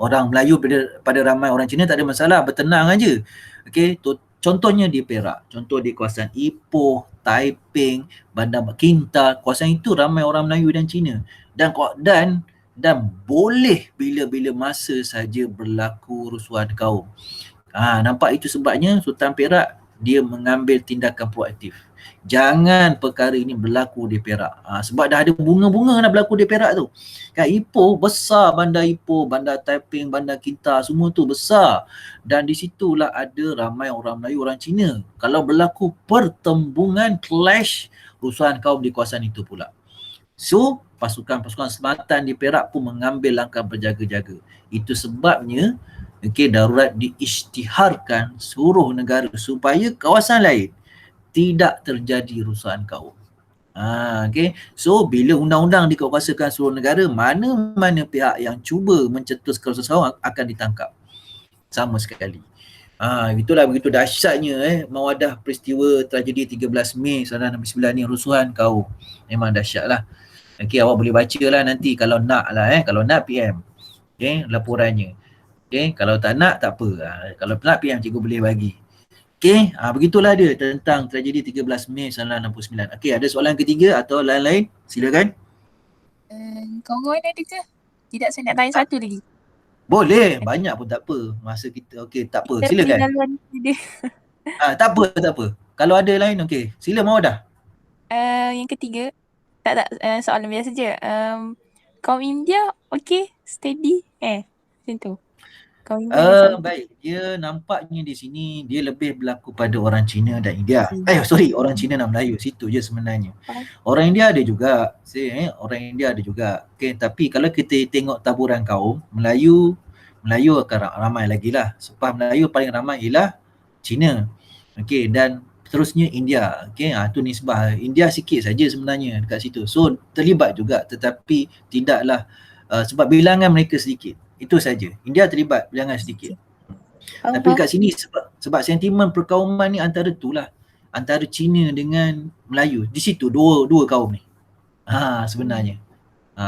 Orang Melayu pada ramai orang Cina tak ada masalah, bertenang aja. Okey, contohnya di Perak, contoh di kawasan Ipoh, Taiping, Bandar Kinta, kawasan itu ramai orang Melayu dan Cina. Dan boleh bila-bila masa saja berlaku rusuhan kaum. Nampak itu sebabnya Sultan Perak dia mengambil tindakan proaktif. Jangan perkara ini berlaku di Perak. Sebab dah ada bunga-bunga nak berlaku di Perak tu. Kan Ipoh besar, Bandar Ipoh, Bandar Taiping, Bandar Kinta, semua tu besar. Dan di situlah ada ramai orang Melayu, orang Cina. Kalau berlaku pertembungan, clash, rusuhan kaum di kawasan itu pula. So, pasukan-pasukan keselamatan di Perak pun mengambil langkah berjaga-jaga. Itu sebabnya darurat diisytiharkan seluruh negara supaya kawasan lain tidak terjadi rusuhan kaum. Okay. So bila undang-undang dikuasakan seluruh negara, mana-mana pihak yang cuba mencetuskan seseorang akan ditangkap sama sekali. Itulah begitu dahsyatnya mawadah peristiwa tragedi 13 Mei 1969 ni, rusuhan kaum. Memang dahsyat lah. Okay, awak boleh baca lah nanti kalau nak lah kalau nak PM. Okay, laporannya. Okay, kalau tak nak tak apa. Kalau nak PM cikgu boleh bagi. Okay, begitulah dia tentang tragedi 13 Mei 1969. Okay, ada soalan ketiga atau lain-lain? Silakan. Kawan-kawan ada ke? Tidak, saya nak tanya satu lagi. Boleh, banyak pun tak apa. Masa kita, okay, tak apa. Silakan. Tak apa. Kalau ada lain, okay. Sila Mawadah. Yang ketiga, tak, soalan biasa je. Kaum India, okay, steady, macam tu. Kaum India Baik, dia nampaknya di sini dia lebih berlaku pada orang Cina dan India. Orang Cina dan Melayu, situ je sebenarnya. Orang India ada juga, orang India ada juga. Okay, tapi kalau kita tengok taburan kaum, Melayu akan ramai lagi lah. Sebab Melayu paling ramai ialah Cina. Okay, dan terusnya India. Okay, tu nisbah. India sikit saja sebenarnya dekat situ. So, terlibat juga tetapi tidaklah sebab bilangan mereka sedikit. Itu saja. India terlibat bilangan sedikit. Tapi kat sini sebab sentimen perkauman ni antara tu lah. Antara Cina dengan Melayu. Di situ dua kaum ni. Sebenarnya.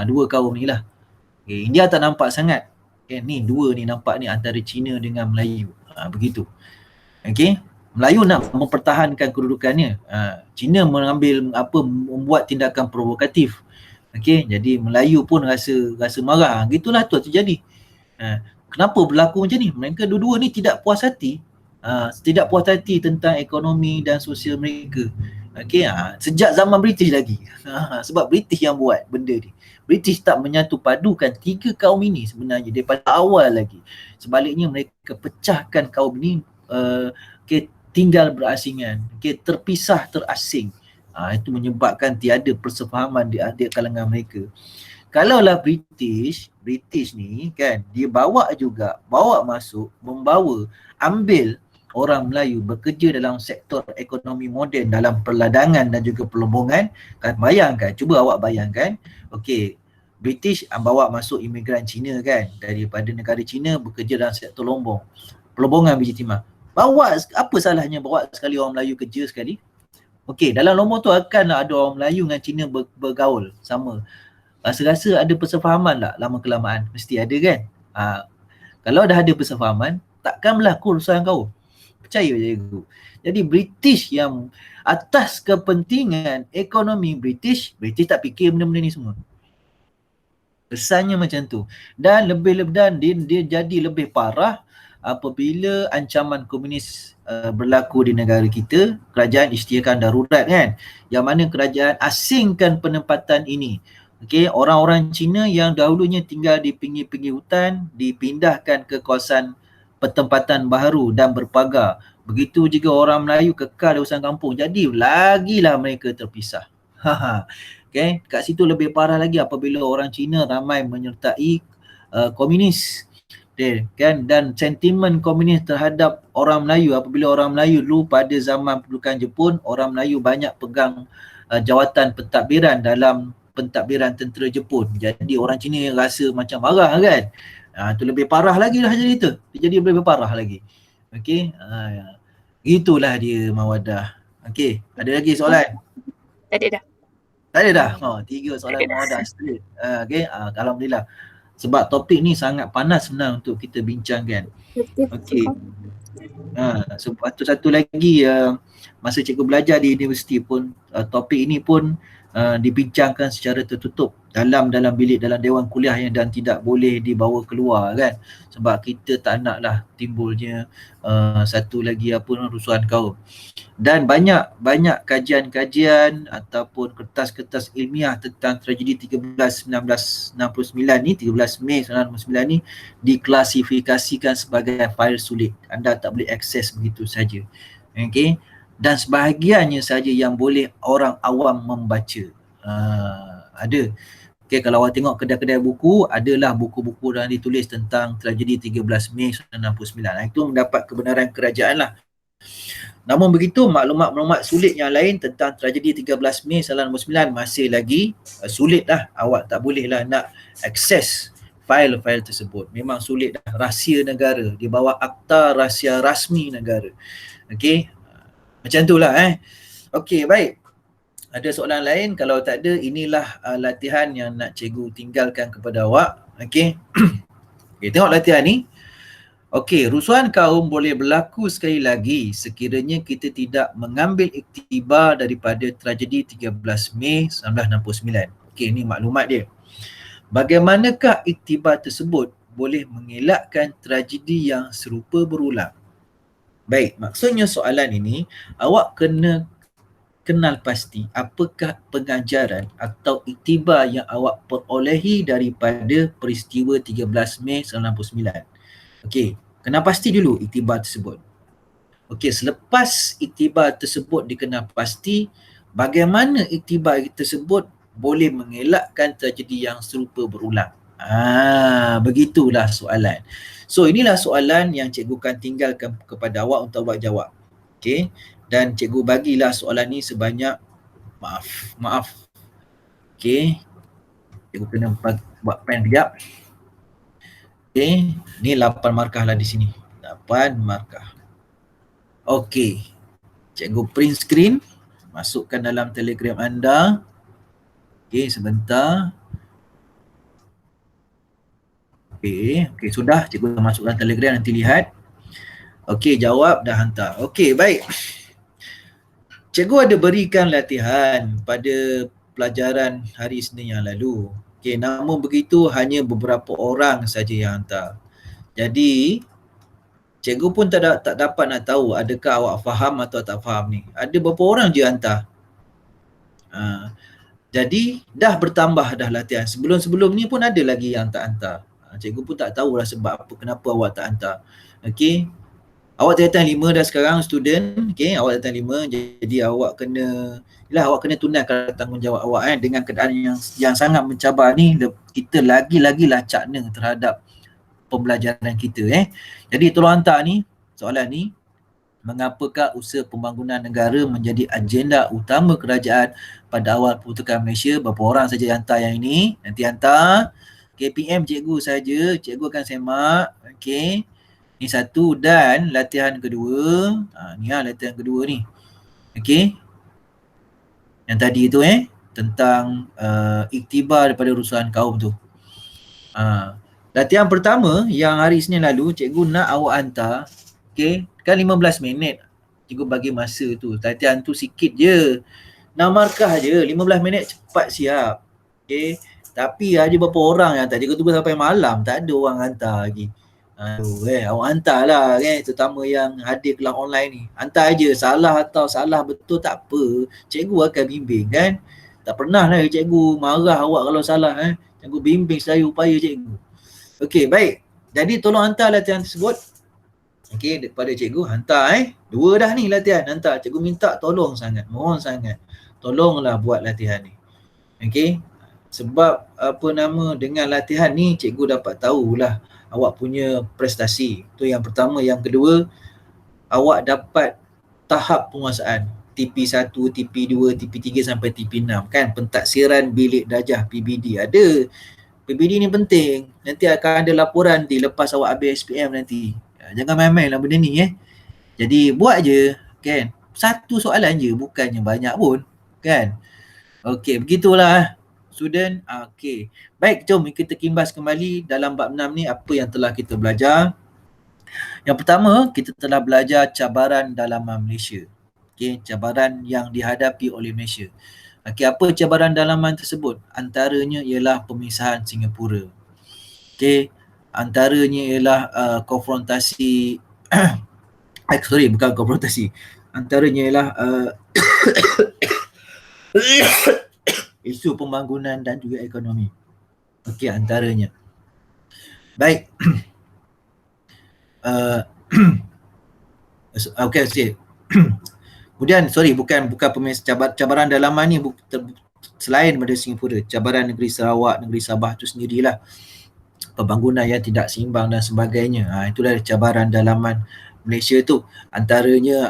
Dua kaum ni lah. Okay, India tak nampak sangat. Okay, ni dua ni nampak ni antara Cina dengan Melayu. Begitu. Okay. Melayu nak mempertahankan kedudukannya. Cina membuat tindakan provokatif. Okay, jadi Melayu pun rasa marah. Gitulah tu terjadi. Kenapa berlaku macam ni? Mereka dua-dua ni tidak puas hati. Tidak puas hati tentang ekonomi dan sosial mereka. Okay, sejak zaman British lagi. Sebab British yang buat benda ni. British tak menyatu padukan tiga kaum ini sebenarnya daripada awal lagi. Sebaliknya mereka pecahkan kaum ini, tinggal berasingan, terpisah, terasing. Itu menyebabkan tiada persefahaman di kalangan mereka. Kalaulah British ni kan, dia bawa masuk, ambil orang Melayu bekerja dalam sektor ekonomi moden, dalam perladangan dan juga pelombongan, kan, cuba awak bayangkan, okey, British bawa masuk imigran Cina kan, daripada negara Cina bekerja dalam sektor pelombongan biji timah. Apa salahnya bawa sekali orang Melayu kerja sekali? Okey, dalam lombong tu akan ada orang Melayu dengan Cina bergaul sama. Rasa-rasa ada persefahaman tak lama kelamaan? Mesti ada kan? Kalau dah ada persefahaman, takkan berlaku urusan kau. Percaya je cikgu. Jadi British yang atas kepentingan ekonomi British tak fikir benda-benda ni semua. Kesannya macam tu. Dan dia jadi lebih parah apabila ancaman komunis berlaku di negara kita, kerajaan isytiharkan darurat kan, yang mana kerajaan asingkan penempatan ini. Okey, orang-orang Cina yang dahulunya tinggal di pinggir-pinggir hutan dipindahkan ke kawasan pertempatan baharu dan berpagar. Begitu juga orang Melayu kekal di kawasan kampung. Jadi lagilah mereka terpisah. Okey, kat situ lebih parah lagi apabila orang Cina ramai menyertai komunis. Kan, dan sentimen komunis terhadap orang Melayu, apabila orang Melayu dulu pada zaman pendudukan Jepun, orang Melayu banyak pegang jawatan pentadbiran dalam pentadbiran tentera Jepun. Jadi orang Cina rasa macam marah kan. Itu lebih parah lagi lah jadi itu. Jadi lebih parah lagi. Okey. Itulah dia Mawadah. Okey, ada lagi soalan? Tak ada dah. 3 soalan Mawadah straight. Okey, alhamdulillah. Sebab topik ni sangat panas sebenarnya untuk kita bincangkan. Okey. Satu lagi, masa cikgu belajar di universiti pun, topik ini pun dibincangkan secara tertutup dalam bilik, dalam dewan kuliah yang dan tidak boleh dibawa keluar kan, sebab kita tak naklah timbulnya satu lagi rusuhan kaum. Dan banyak kajian-kajian ataupun kertas-kertas ilmiah tentang tragedi 13 Mei 1969 ni diklasifikasikan sebagai file sulit. Anda tak boleh akses begitu saja. Okey. Dan sebahagiannya saja yang boleh orang awam membaca. Ada. Okay, kalau awak tengok kedai-kedai buku, adalah buku-buku yang ditulis tentang tragedi 13 Mei 1969. Itu mendapat kebenaran kerajaan lah. Namun begitu, maklumat-maklumat sulit yang lain tentang tragedi 13 Mei 1969 masih lagi sulit lah. Awak tak boleh lah nak akses fail-fail tersebut. Memang sulit dah. Rahsia negara, di bawah Akta Rahsia Rasmi Negara. Okey, macam tu lah Okey, baik. Ada soalan lain? Kalau tak ada, inilah latihan yang nak cikgu tinggalkan kepada awak. Okey. Okay, tengok latihan ni. Okey, rusuhan kaum boleh berlaku sekali lagi sekiranya kita tidak mengambil iktibar daripada tragedi 13 Mei 1969. Okey, ini maklumat dia. Bagaimanakah iktibar tersebut boleh mengelakkan tragedi yang serupa berulang? Baik, maksudnya soalan ini, awak kena kenal pasti apakah pengajaran atau iktibar yang awak perolehi daripada peristiwa 13 Mei 1999. Okey, kena pasti dulu iktibar tersebut. Okey, selepas iktibar tersebut dikenal pasti, bagaimana iktibar tersebut boleh mengelakkan tragedi yang serupa berulang? Begitulah soalan. So, inilah soalan yang cikgu akan tinggalkan kepada awak untuk awak jawab. Okey, dan cikgu bagilah soalan ni sebanyak maaf. Okey, cikgu kena buat pen kejap. Okey, ni 8 markah lah di sini. 8 markah. Okey, cikgu print screen, masukkan dalam Telegram anda. Okey, sebentar. Okey, sudah. Cikgu masukkan Telegram, nanti lihat. Okey, jawab dah hantar. Okey, baik. Cikgu ada berikan latihan pada pelajaran hari Isnin yang lalu. Okey, namun begitu hanya beberapa orang saja yang hantar. Jadi, cikgu pun tak dapat nak tahu adakah awak faham atau tak faham ni. Ada berapa orang je hantar. Jadi, dah bertambah dah latihan. Sebelum ni pun ada lagi yang tak hantar. Cikgu pun tak tahulah sebab apa, kenapa awak tak hantar. Okey. Awak tingkatan 5 dah sekarang student. Okey, awak tingkatan 5, jadi awak kena tunaikan tanggungjawab awak dengan keadaan yang sangat mencabar ni. Kita lagi-lagi lacakna terhadap pembelajaran kita Jadi tolong hantar ni soalan ni. Mengapakah usaha pembangunan negara menjadi agenda utama kerajaan pada awal peruntukan Malaysia? Berapa orang saja yang hantar yang ini? Nanti hantar. KPM cikgu saja, cikgu akan semak. Okey. Ni satu, dan latihan kedua. Ni latihan kedua ni. Okey. Yang tadi tu tentang iktibar daripada rusuhan kaum tu. Latihan pertama yang hari Isnin lalu cikgu nak awak hantar. Okey, kan 15 minit. Cikgu bagi masa tu. Latihan tu sikit je. 6 markah je, 15 minit cepat siap. Okey. Tapi ada berapa orang yang hantar? Cikgu tunggu sampai malam, tak ada orang hantar lagi. Awak hantarlah terutama yang hadir kelas online ni. Hantar aje, salah atau salah betul tak apa. Cikgu akan bimbing kan. Tak pernah lah cikgu marah awak kalau salah Cikgu bimbing sedaya upaya cikgu. Okey, baik. Jadi tolong hantar latihan tersebut. Okey, daripada cikgu hantar 2 dah ni latihan hantar. Cikgu minta tolong sangat, mohon sangat. Tolonglah buat latihan ni. Okey. Sebab dengan latihan ni cikgu dapat tahulah awak punya prestasi. Itu yang pertama. Yang kedua, awak dapat tahap penguasaan TP1, TP2, TP3 sampai TP6 kan, pentaksiran bilik darjah PBD ada. PBD ni penting. Nanti akan ada laporan nanti lepas awak habis SPM nanti. Jangan main-main lah benda ni Jadi buat je kan. Satu soalan je, bukannya banyak pun kan. Okey, begitulah student. Okey. Baik, jom kita kimbas kembali dalam bab 6 ni apa yang telah kita belajar. Yang pertama, kita telah belajar cabaran dalaman Malaysia. Okey, cabaran yang dihadapi oleh Malaysia. Okey, apa cabaran dalaman tersebut? Antaranya ialah pemisahan Singapura. Okey, antaranya ialah konfrontasi bukan konfrontasi. Antaranya ialah isu pembangunan dan juga ekonomi. Okey, antaranya. Baik. Okey. Kemudian, bukan cabaran dalaman ni selain daripada Singapura. Cabaran negeri Sarawak, negeri Sabah tu sendirilah. Pembangunan yang tidak seimbang dan sebagainya. Itulah cabaran dalaman Malaysia tu. Antaranya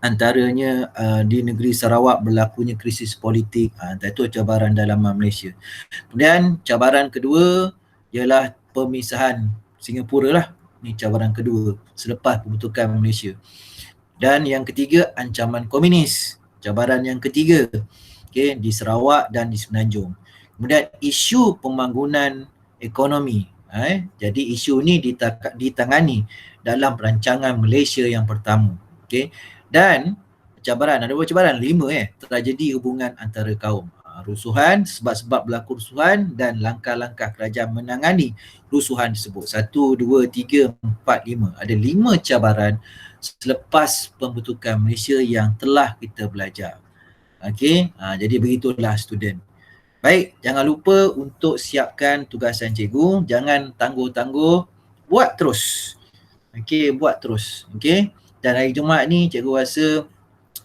antaranya di negeri Sarawak berlakunya krisis politik. Itu cabaran dalam Malaysia. Kemudian cabaran kedua ialah pemisahan Singapura lah. Ni cabaran kedua selepas pembentukan Malaysia. Dan yang ketiga, ancaman komunis. Cabaran yang ketiga, di Sarawak dan di Semenanjung. Kemudian isu pembangunan ekonomi. Jadi isu ni ditangani dalam perancangan Malaysia yang pertama. Dan cabaran, ada beberapa cabaran, 5 tragedi hubungan antara kaum. Rusuhan, sebab-sebab berlaku rusuhan dan langkah-langkah kerajaan menangani rusuhan tersebut. 1, 2, 3, 4, 5. Ada 5 cabaran selepas pembentukan Malaysia yang telah kita belajar. Jadi begitulah student. Baik, jangan lupa untuk siapkan tugasan cikgu, jangan tangguh-tangguh, buat terus. Buat terus. Dan hari Jumaat ni cikgu rasa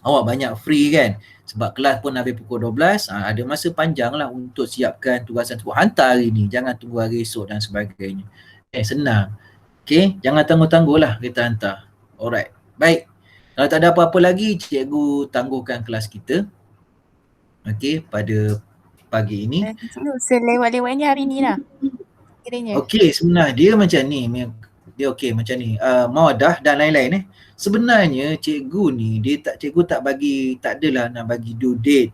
awak banyak free kan, sebab kelas pun habis pukul 12, ada masa panjang lah untuk siapkan tugasan tu. Hantar hari ni, jangan tunggu hari esok dan sebagainya. Senang. Jangan tangguh-tangguh lah kita hantar. Alright, baik. Kalau tak ada apa-apa lagi, cikgu tangguhkan kelas kita pada pagi ini. Selewat-lewatnya hari ni lah kiranya. Sebenarnya dia macam ni. Dia macam ni. Mawadah dan lain-lain Sebenarnya cikgu ni, cikgu tak adalah nak bagi due date.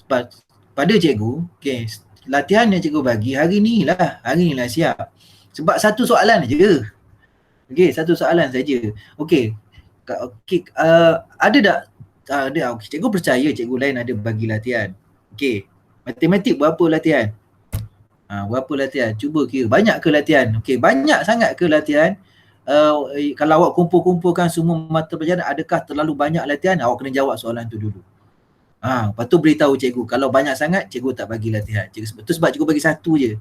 Pada cikgu, latihan yang cikgu bagi hari ni lah siap. Sebab satu soalan je. Satu soalan saja. Ada tak? Ada. Cikgu percaya cikgu lain ada bagi latihan. Matematik berapa latihan? Berapa latihan? Cuba kira. Banyak ke latihan? Banyak sangat ke latihan? Kalau awak kumpul-kumpulkan semua mata pelajaran, adakah terlalu banyak latihan? Awak kena jawab soalan tu dulu. Lepas tu beritahu cikgu. Kalau banyak sangat, cikgu tak bagi latihan. Sebab cikgu bagi satu je.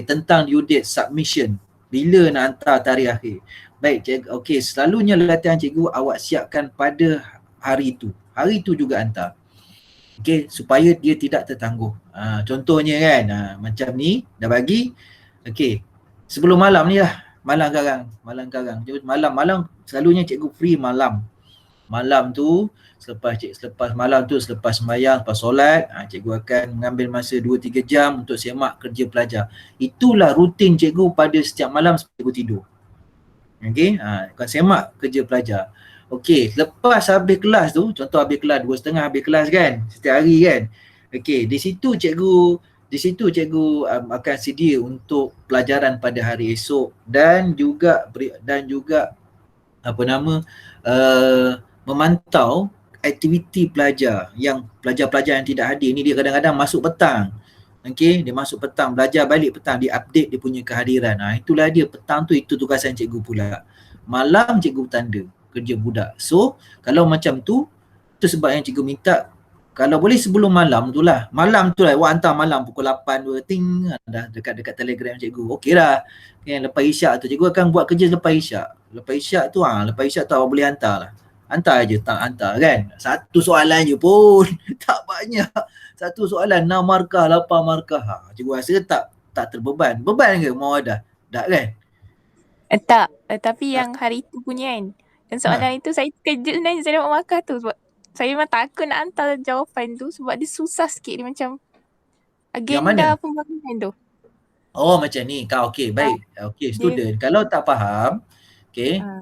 Tentang due date submission. Bila nak hantar tarikh akhir. Baik, cikgu. Selalunya latihan cikgu awak siapkan pada hari tu. Hari tu juga hantar. Supaya dia tidak tertangguh. Contohnya kan, macam ni, dah bagi. Sebelum malam ni lah. Malam karang. Malam selalunya cikgu free malam. Malam tu, selepas malam tu, selepas sembahyang, lepas solat, cikgu akan mengambil masa 2-3 jam untuk semak kerja pelajar. Itulah rutin cikgu pada setiap malam sebelum cikgu tidur. Akan semak kerja pelajar. Lepas habis kelas tu, contoh habis kelas 2:30 habis kelas kan, setiap hari kan. Di situ cikgu akan sedia untuk pelajaran pada hari esok dan juga memantau aktiviti pelajar yang tidak hadir ni. Dia kadang-kadang masuk petang. Dia masuk petang, belajar balik petang, dia update dia punya kehadiran. Itulah dia petang tu, itu tugasan cikgu pula. Malam cikgu tanda kerja budak. So, kalau macam tu, itu sebab yang cikgu minta, kalau boleh sebelum malam tu lah. Malam tu lah, awak hantar malam pukul 8 ting, dah dekat telegram cikgu. Lah. Lepas isyak tu, cikgu akan buat kerja lepas isyak. Lepas isyak tu awak boleh hantar lah. Hantar je, tak hantar kan. Satu soalan je pun, tak banyak. Satu soalan, 6 markah, 8 markah. Cikgu rasa tak terbeban. Beban ke Mawadah? Tak kan? Tak, tapi yang hari tu punya kan. Dan soalan itu saya terkejut sebenarnya saya dapat markah tu sebab saya memang takut nak hantar jawapan tu sebab dia susah sikit, dia macam agenda pembangunan tu. Macam ni. Kau baik. Student, kalau tak faham,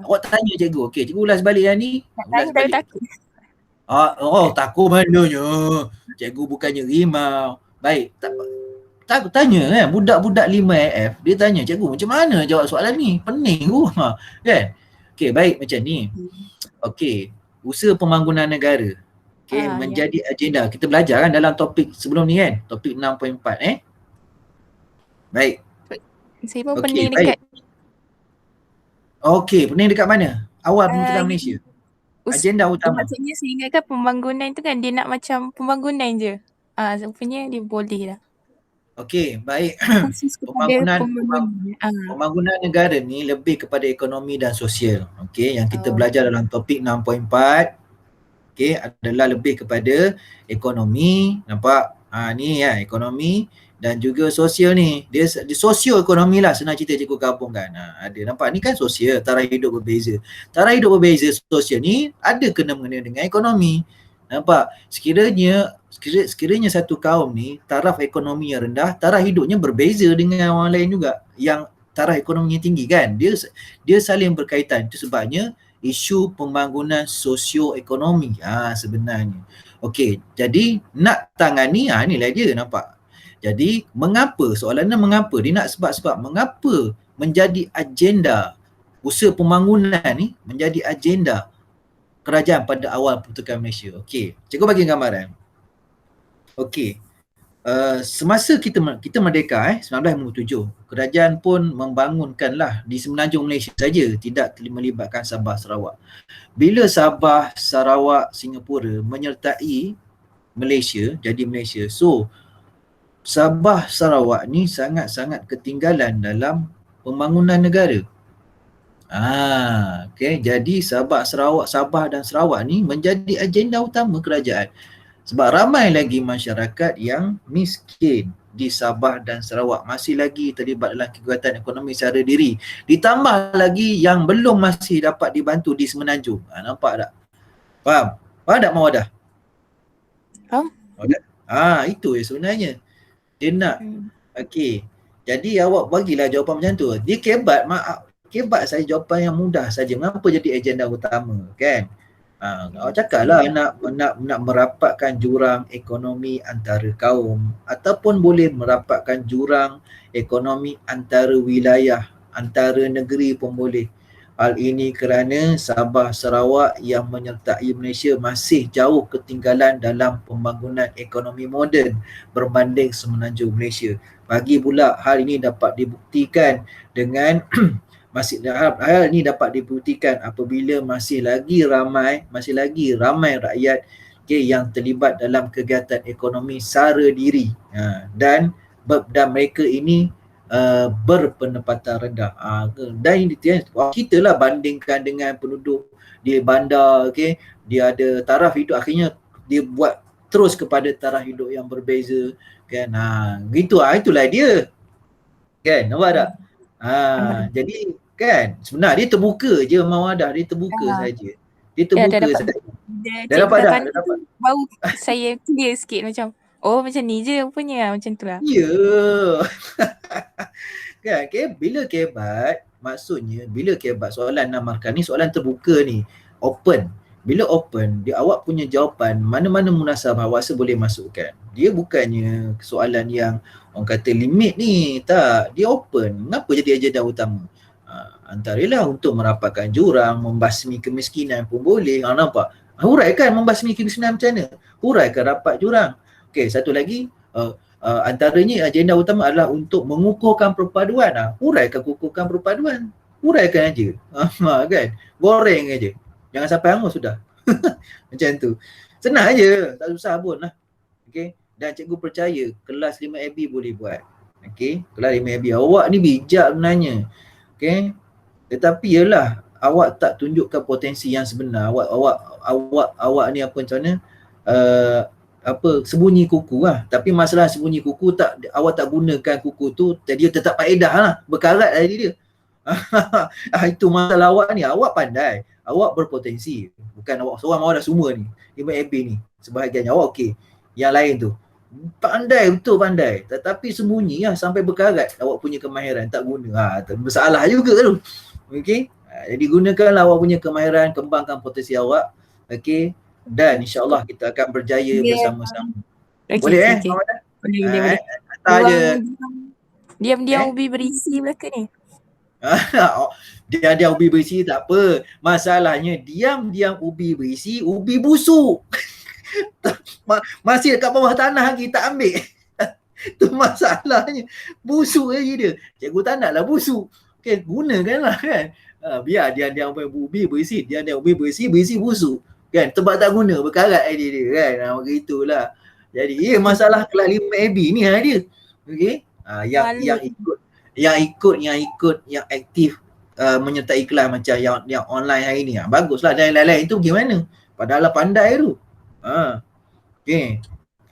awak tanya cikgu. Cikgu ulas balik yang ni. Ulas balik. Takut. Takut mananya. Cikgu bukannya rimau. Baik. Tak tanya kan, budak-budak 5AF, dia tanya cikgu macam mana jawab soalan ni? Pening tu. Kan? Baik macam ni. Usaha pembangunan negara. Menjadi agenda. Kita belajar kan dalam topik sebelum ni kan, topik 6.4 Baik. Saya pun pening dekat. Pening dekat mana? Awal pembentukan Malaysia. Agenda utama. Maksudnya saya ingatkan pembangunan tu kan dia nak macam pembangunan je. Rupanya dia boleh lah. Baik. Pembangunan negara ni lebih kepada ekonomi dan sosial. Yang kita belajar dalam topik 6.4 adalah lebih kepada ekonomi. Nampak? Ni ya, ekonomi dan juga sosial ni. Dia sosio-ekonomi lah senang cerita cikgu gabungkan. Ada nampak ni kan sosial, taraf hidup berbeza. Taraf hidup berbeza sosial ni ada kena-mengena dengan ekonomi. Nampak? Sekiranya satu kaum ni taraf ekonomi yang rendah, taraf hidupnya berbeza dengan orang lain juga yang taraf ekonominya tinggi kan. Dia saling berkaitan. Itu sebabnya isu pembangunan sosioekonomi sebenarnya. Okey, jadi nak tangani inilah dia nampak. Jadi mengapa, soalannya mengapa? Dia nak sebab-sebab mengapa menjadi agenda usaha pembangunan ni menjadi agenda kerajaan pada awal pertukaran Malaysia. Okey, cikgu bagi gambaran. Okey, semasa kita merdeka 1957, kerajaan pun membangunkanlah di semenanjung Malaysia saja, tidak melibatkan Sabah Sarawak. Bila Sabah Sarawak Singapura menyertai Malaysia, jadi Malaysia, so Sabah Sarawak ni sangat-sangat ketinggalan dalam pembangunan negara. Okay. Jadi Sabah dan Sarawak ni menjadi agenda utama kerajaan. Sebab ramai lagi masyarakat yang miskin di Sabah dan Sarawak masih lagi terlibat dalam kegiatan ekonomi secara diri. Ditambah lagi yang belum masih dapat dibantu di Semenanjung. Nampak tak? Faham? Faham tak Mawadah? Faham? Itu sebenarnya. Dia nak. Okey. Jadi awak bagilah jawapan macam tu. Dia kebat saya jawapan yang mudah saja. Mengapa jadi agenda utama, kan? Awak cakaplah nak merapatkan jurang ekonomi antara kaum ataupun boleh merapatkan jurang ekonomi antara wilayah, antara negeri pun boleh. Hal ini kerana Sabah Sarawak yang menyertai Malaysia masih jauh ketinggalan dalam pembangunan ekonomi moden berbanding semenanjung Malaysia. Bagi pula hal ini dapat dibuktikan dengan hal ini dapat dibuktikan apabila masih lagi ramai rakyat yang terlibat dalam kegiatan ekonomi secara diri dan mereka ini berpendapatan rendah. Dan kita lah bandingkan dengan penduduk di bandar, dia ada taraf hidup, akhirnya dia buat terus kepada taraf hidup yang berbeza, kan. Gitu itulah dia, kan. Nampak tak? Jadi kan sebenarnya dia terbuka je Mawadah, dia terbuka saja. Dia terbuka saja. Dah dapat. Baru saya clear sikit macam macam ni je rupanya, macam tu lah. Ya. Kan, bila kebat, maksudnya bila kebat soalan Namarkan ni soalan terbuka ni, open. Bila open, awak punya jawapan mana-mana munasabah awak boleh masukkan. Dia bukannya soalan yang orang kata limit ni, tak. Dia open. Kenapa jadi agenda utama? Antaralah untuk merapatkan jurang, membasmi kemiskinan pun boleh. Nampak? Huraikan membasmi kemiskinan macam mana? Huraikan rapat jurang. Okey, satu lagi, antaranya agenda utama adalah untuk mengukuhkan perpaduan. Huraikan kukuhkan perpaduan. Huraikan aja. Kan? Goreng aja. Jangan sampai hangus sudah. Macam tu. Senang aja, tak susah pun lah. Okey. Dan cikgu percaya kelas 5AB boleh buat. Okey, kelas 5AB. Awak ni bijak sebenarnya. Okey. Tetapi yalah, awak tak tunjukkan potensi yang sebenar. Awak ni apa macam mana? Sembunyi kuku lah. Tapi masalah sembunyi kuku, awak tak gunakan kuku tu, dia tetap faedah lah, berkarat dari dia. Itu masalah awak ni. Awak pandai, awak berpotensi. Bukan awak seorang Mawadah semua ni, 5AB ni sebahagiannya awak okey. Yang lain tu pandai, betul pandai, tetapi sembunyi lah sampai berkarat awak punya kemahiran, tak guna. Bersalah juga tu. Okey. Jadi gunakanlah awak punya kemahiran, kembangkan potensi awak. Okey. Dan insya-Allah kita akan berjaya bersama-sama. Boleh okay. Boleh. Diam-diam ubi berisi belaka ni. Diam-diam ubi berisi tak apa. Masalahnya diam-diam ubi berisi, ubi busuk. Masih dekat bawah tanah lagi tak ambil. Tu masalahnya. Busuk lagi dia. Cikgu tak naklah busuk. Okay, gunakanlah kan. Biar diam-diam ubi berisi, diam-diam ubi berisi busuk. Kan, sebab tak guna, berkarat idea dia kan. Begitulah. Jadi masalah kelas 5AB ni dia. Okey. Yang ikut yang aktif menyertai kelas macam yang online hari ni. Baguslah. Dan lain-lain itu gimana? Padahal pandai tu. Okey.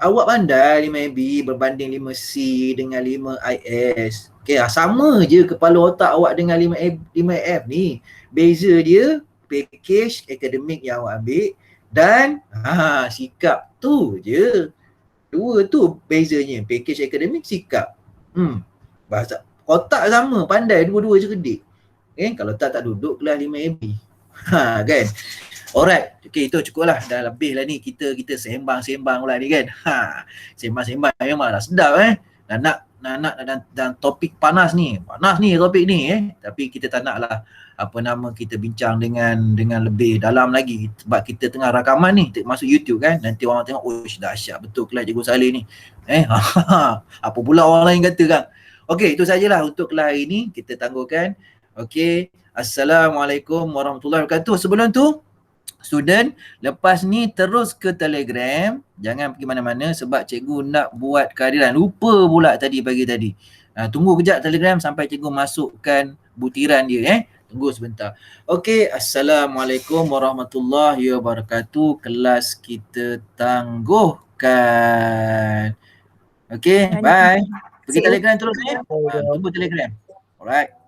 awak pandai 5AB berbanding 5C dengan 5IS. Okay, sama je kepala otak awak dengan 5F ni. Beza dia package akademik yang awak ambil dan sikap tu je. Dua tu bezanya, package akademik, sikap. Bahasa otak sama, pandai dua-dua cerdik. Okay, kalau tak duduk kelas 5AB. Kan? Alright, okay, itu cukup lah. Dah lebih lah ni kita sembang-sembang pula ni kan. Sembang-sembang memang dah sedap nak dan topik panas ni topik ni tapi kita tak nak lah kita bincang dengan lebih dalam lagi sebab kita tengah rakaman ni masuk YouTube kan, nanti orang tengok dahsyat betul kelas Cikgu Saleh ni apa pula orang lain kata kan. Okey, itu sajalah untuk kelas hari ni, kita tangguhkan. Okey, Assalamualaikum warahmatullahi wabarakatuh. Sebelum tu student, lepas ni terus ke Telegram, jangan pergi mana-mana sebab cikgu nak buat kehadiran. Lupa pula pagi tadi. Tunggu kejap Telegram sampai cikgu masukkan butiran dia Tunggu sebentar. Okey, Assalamualaikum warahmatullahi wabarakatuh. Kelas kita tangguhkan. Okey, bye. Pergi Telegram terus Tunggu Telegram. Alright.